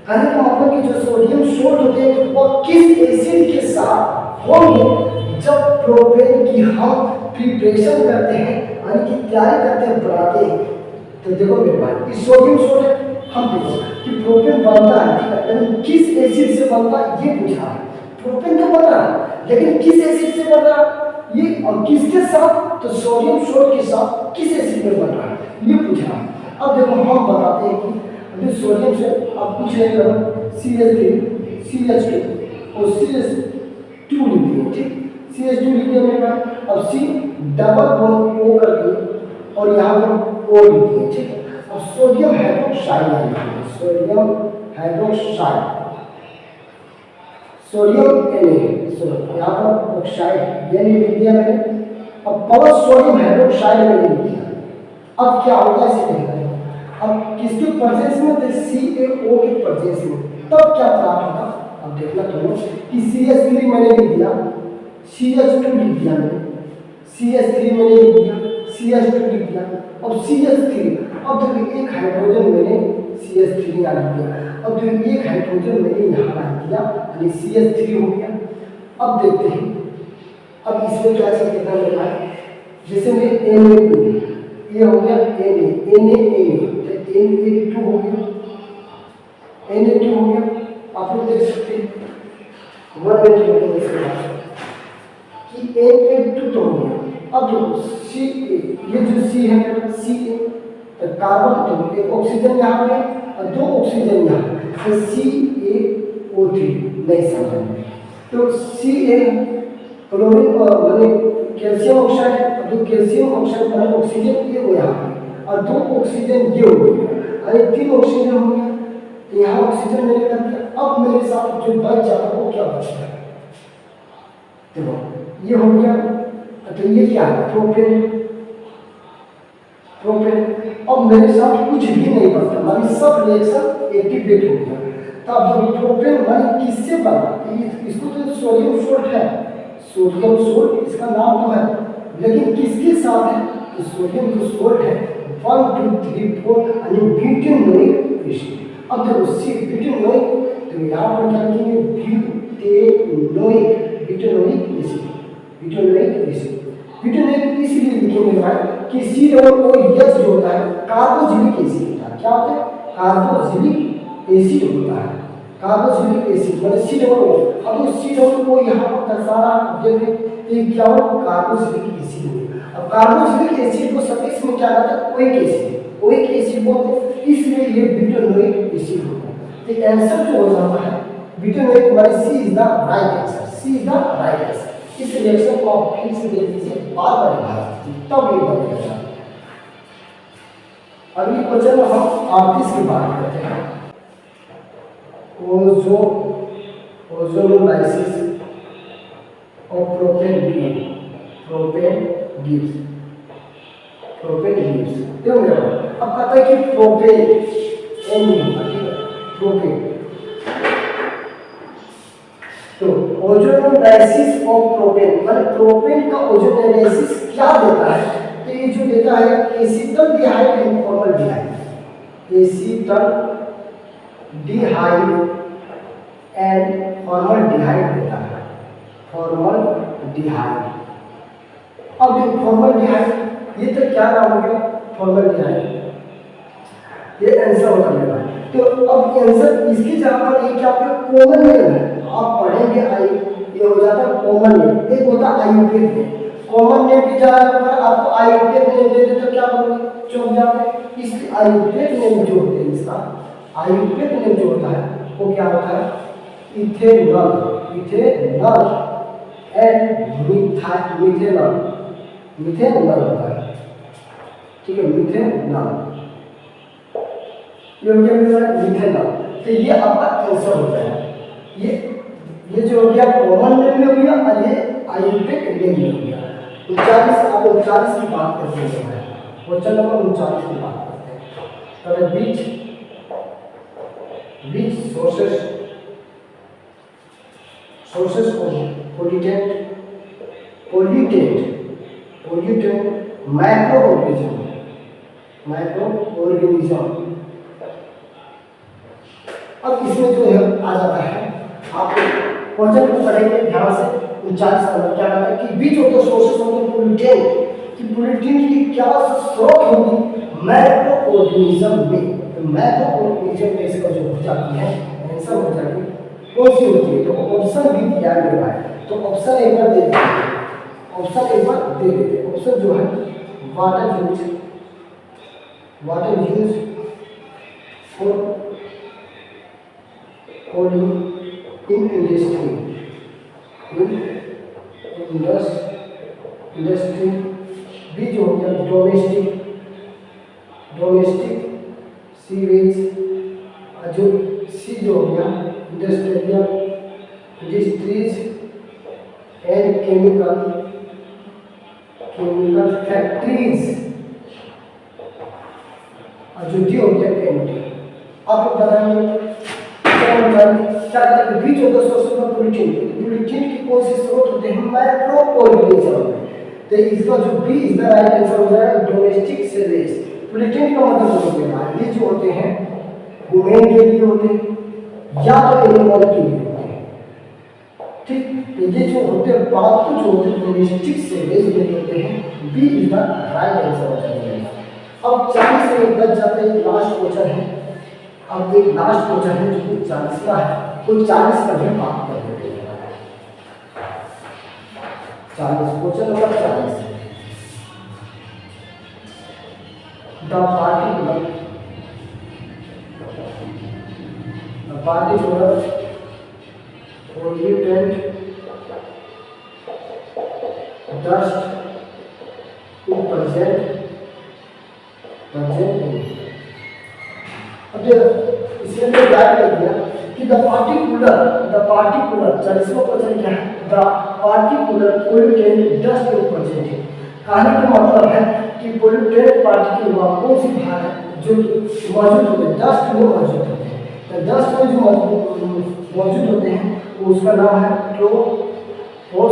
कहने का मतलब कि जो सोडियम सोल्ट होते हैं वो किस एसिड के साथ होंगे जब प्रोपेन की हम प्रिपरेशन करते हैं, यानी कि तैयारी करते हैं, बनाते हैं। तो देखो मेरे भाई, इस सोडियम सोल्ट हम देखो कि प्रोपेन बनता है, ठीक है, लेकिन किस एसिड से बनता है ये पूछा है। प्रोपेन तो बन रहा है, लेकिन किस एसिड से बन रहा है ये, और किसके साथ, तो सोडियम सोल्ट के साथ किस एसिड में बन रहा है ये पूछा है। अब देखो हम बताते हैं कि अभी सोडियम से आप कुछ नहीं करो, CH3 CH2 और CH2 लिख दिए, ठीक, CH2 लिख दिया मेरे पास। अब C डबल बॉन्ड O कर दिए और यहाँ पर O लिख दिए, ठीक है। अब sodium hydroxide, sodium hydroxide, sodium Na, यहाँ पर ऑक्साइड ये नहीं लिख दिया मैंने। अब प्लस सोडियम हाइड्रोक्साइड में लिख दिया। अब क्या होता है इसे देखना है, अब किसके प्रेजेंस में, तो CaO के प्रेजेंस में, तब क्या प्राप्त होगा। अब देखना तुम्हें कि CH3 मैंने लिख दिया, CH2 लिख दिया मैंने, CH3 मैंने लिख दिया, CH2 लिख दिया, अब CH3, अब देखिए एक हाइड्रोजन मैंने CH3 यहाँ लिख दिया, अब देखिए एक हाइड्रोजन मैंने यहाँ रख दिया, यानी CH3 हो गया। अब देखते हैं, अब इसमें क्या चीज कितना मिल रहा है, जैसे मैं Na2 ये हो गया Na Na2 हो गया, Na2 हो गया। आप लोग देख सकते हैं 1 मिनट लगेगा इसके बाद कि Na2 तो हो गया। अब देखो Ca, ये जो C है Ca, तो कार्बन तो एक ऑक्सीजन यहाँ पे और 2 ऑक्सीजन यहाँ, तो CaO3 नहीं समझेंगे। तो Ca क्लोरीन माने कैल्शियम ऑक्साइड, जो कैल्शियम ऑक्साइड माने ऑक्सीजन ये हो यहाँ पे और 2 ऑक्सीजन ये हो गया, अरे 3 ऑक्सीजन हो गया, तो यहाँ ऑक्सीजन मैंने कर दिया। अब मेरे साथ जो बच जाता है वो क्या बचता है, देखो ये हो गया, तो ये क्या है प्रोपेन, प्रोपेन। अब मेरे साथ कुछ भी नहीं बचता, मानी सब रिएक्शन एक्टिवेट हो गया। तब जब प्रोपेन मानी किससे बना, इसको तो सोडियम सोल्ट है, सोडियम सोल्ट इसका नाम तो है, लेकिन किसके साथ है, तो सोडियम जो सोल्ट है 1 2 3 4 यानी ब्यूटेनोइक एसिड। अब देखो सी ब्यूटेनोइक, तो यहाँ पर क्या लिखेंगे butanoic, butanoic acid, butanoic acid, butanoic इसलिए लिखेंगे भाई कि C और OH जो होता है कार्बोक्सिलिक एसिड होता है। क्या होता है, कार्बोक्सिलिक एसिड होता है, कार्बोक्सिलिक एसिड मतलब C और O। अब C और O यहाँ पर सारा देखें तो क्या हो, कार्बोक्सिलिक एसिड हो। अब कार्बोक्सिलिक एसिड को सफिक्स में क्या आता है, ओइक एसिड, ओइक एसिड बोलते हैं, इसलिए ये ब्यूटेनोइक एसिड होता है। तो आंसर जो हो जाता है ब्यूटेनोइक माने C is the right answer, C is the right answer. इस रिएक्शन को आप फिर से देख लीजिए, बार-बार याद कीजिए तब ये बनेगा। अगली क्वेश्चन में हम 38 की बात करते हैं। ओजो ओजोनोलाइसिस और प्रोपेन गिव्स देखो मेरा भाई, अब कहता है कि प्रोपेन एन नहीं होगा, ठीक है, प्रोपेन। तो ओजोनोलाइसिस और प्रोपेन, मतलब प्रोपेन का ओजोनोलाइसिस क्या देता है, तो ये जो देता है acetaldehyde and formaldehyde, acetaldehyde and formaldehyde देता है, फॉर्मल्डिहाइड। अब ये फॉर्मल्डिहाइड, ये तो क्या नाम हो गया, फॉर्मल्डिहाइड, ये आंसर होता मेरा। तो अब आंसर इसकी जगह पर ये क्या आपका कॉमन नेम है, आप पढ़ेंगे आई, ये हो जाता है कॉमन नेम, एक होता है आईयूपीएफ नेम। कॉमन नेम की जगह पर आपको आईयूपीएफ नेम दे दे तो क्या करोगे, चौंक जाओगे। इसलिए आईयूपीएफ नेम जो होते हैं, इसका आईयूपीएफ नेम जो होता है वो क्या होता है, इथेनॉल एंड मिथेनॉल होता है, ठीक है, मिथेनॉल, ये हो गया मिथेनॉल। तो ये आपका आंसर होता है। ये जो हो गया कॉमन नेम में हो गया और ये आईयूपीएफ नेम में हो गया। 39 आप 39 की बात करते हैं, क्वेश्चन नंबर 39 की बात करते हैं। तो which sources of pollutant microorganism. अब इसमें जो है आ जाता है, आप क्वेश्चन को पढ़ेंगे ध्यान से। 39 नंबर क्या कहता है कि which of the sources of the pollutant, कि पोल्यूटेंट की क्या स्रोत होगी माइक्रो ऑर्गेनिज्म में। तो माइक्रो ऑर्गेनिज्म में इसका जो हो जाती है आंसर हो जाती है कौन सी होती है, तो ऑप्शन भी दिया गया है। तो ऑप्शन एक बार दे देते हैं, ऑप्शन जो है water use for in industry, B जो हो गया डोमेस्टिक सीवेज, जो सी जो हो गया इंडस्ट्रीज एंड केमिकल फैक्ट्रीज, और जो डी हो गया एंटी। अब बताएंगे क्या कहते हैं which of the source of pollutant की कौन सी स्रोत होते हैं माइक्रो ऑर्गेनिज्म। तो इसका जो B is the right answer हो जाएगा डोमेस्टिक सीवेज। पोल्यूटेंट का मतलब हो गया ये जो होते हैं ह्यूमन के लिए होते हैं या तो एनिमल के लिए होते हैं, ठीक। तो ये जो होते हैं पालतू जो होते हैं डोमेस्टिक सीवेज के लिए होते हैं, B is the right answer हो जाएगा। अब 40 से बच जाते हैं, लास्ट क्वेश्चन है। अब एक लास्ट क्वेश्चन है जो 40 का है, तो 40 का भी बात कर देते हैं। 40 question number 40, the particular pollutant dust to present अब इसमें तो याद कर दिया कि द पार्टिकुलर 40वां क्वेश्चन क्या है, the particular pollutant dust to present है। कहने का मतलब है कि पोल्यूटेंट पार्टिकल वहाँ कौन सी भाग है जो मौजूद होते हैं, डस्ट में मौजूद होते हैं। तो डस्ट में जो मौजूद होते हैं वो उसका नाम है ट्रोपोस्फेरस।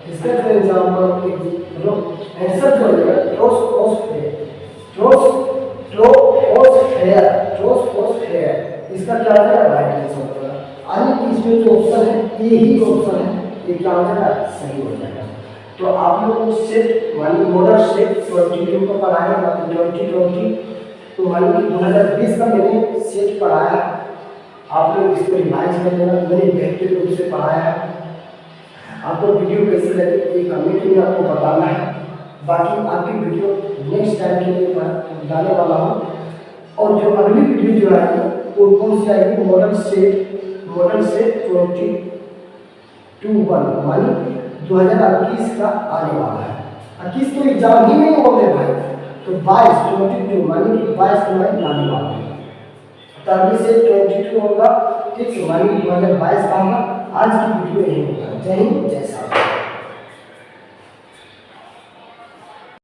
इसका जो एग्जाम्पल आंसर जो है ट्रोपोस्फेयर, इसका क्या है राइट आंसर होगा। यानी इसमें जो ऑप्शन है ये ही ऑप्शन है, ये क्या हो जाएगा सही हो जाएगा। तो आप लोग को सेट मानी मॉडल सेट 22 को पढ़ाया, मतलब 2020, तो मानी कि 2020 का मैंने सेट पढ़ाया, आप लोग इसको रिवाइज कर लेना, मैंने बेहतर रूप से पढ़ाया है। आपको वीडियो कैसी लगी ये कमेंट में आपको बताना है। बाकी आपकी वीडियो नेक्स्ट टाइम के लिए मैं डालने वाला हूँ, और जो अगली वीडियो जो आएगी वो कौन सी आएगी, मॉडल सेट 2021 मानी 2021 का आने वाला है। 21 तो एग्जाम ही नहीं होने भाई, तो 22 मानी कि 22 को मैं लाने वाला हूँ। 30 से 22 होगा, ठीक है, 2022 का होगा। आज की वीडियो यही होगा। जय हिंद, जय साथ।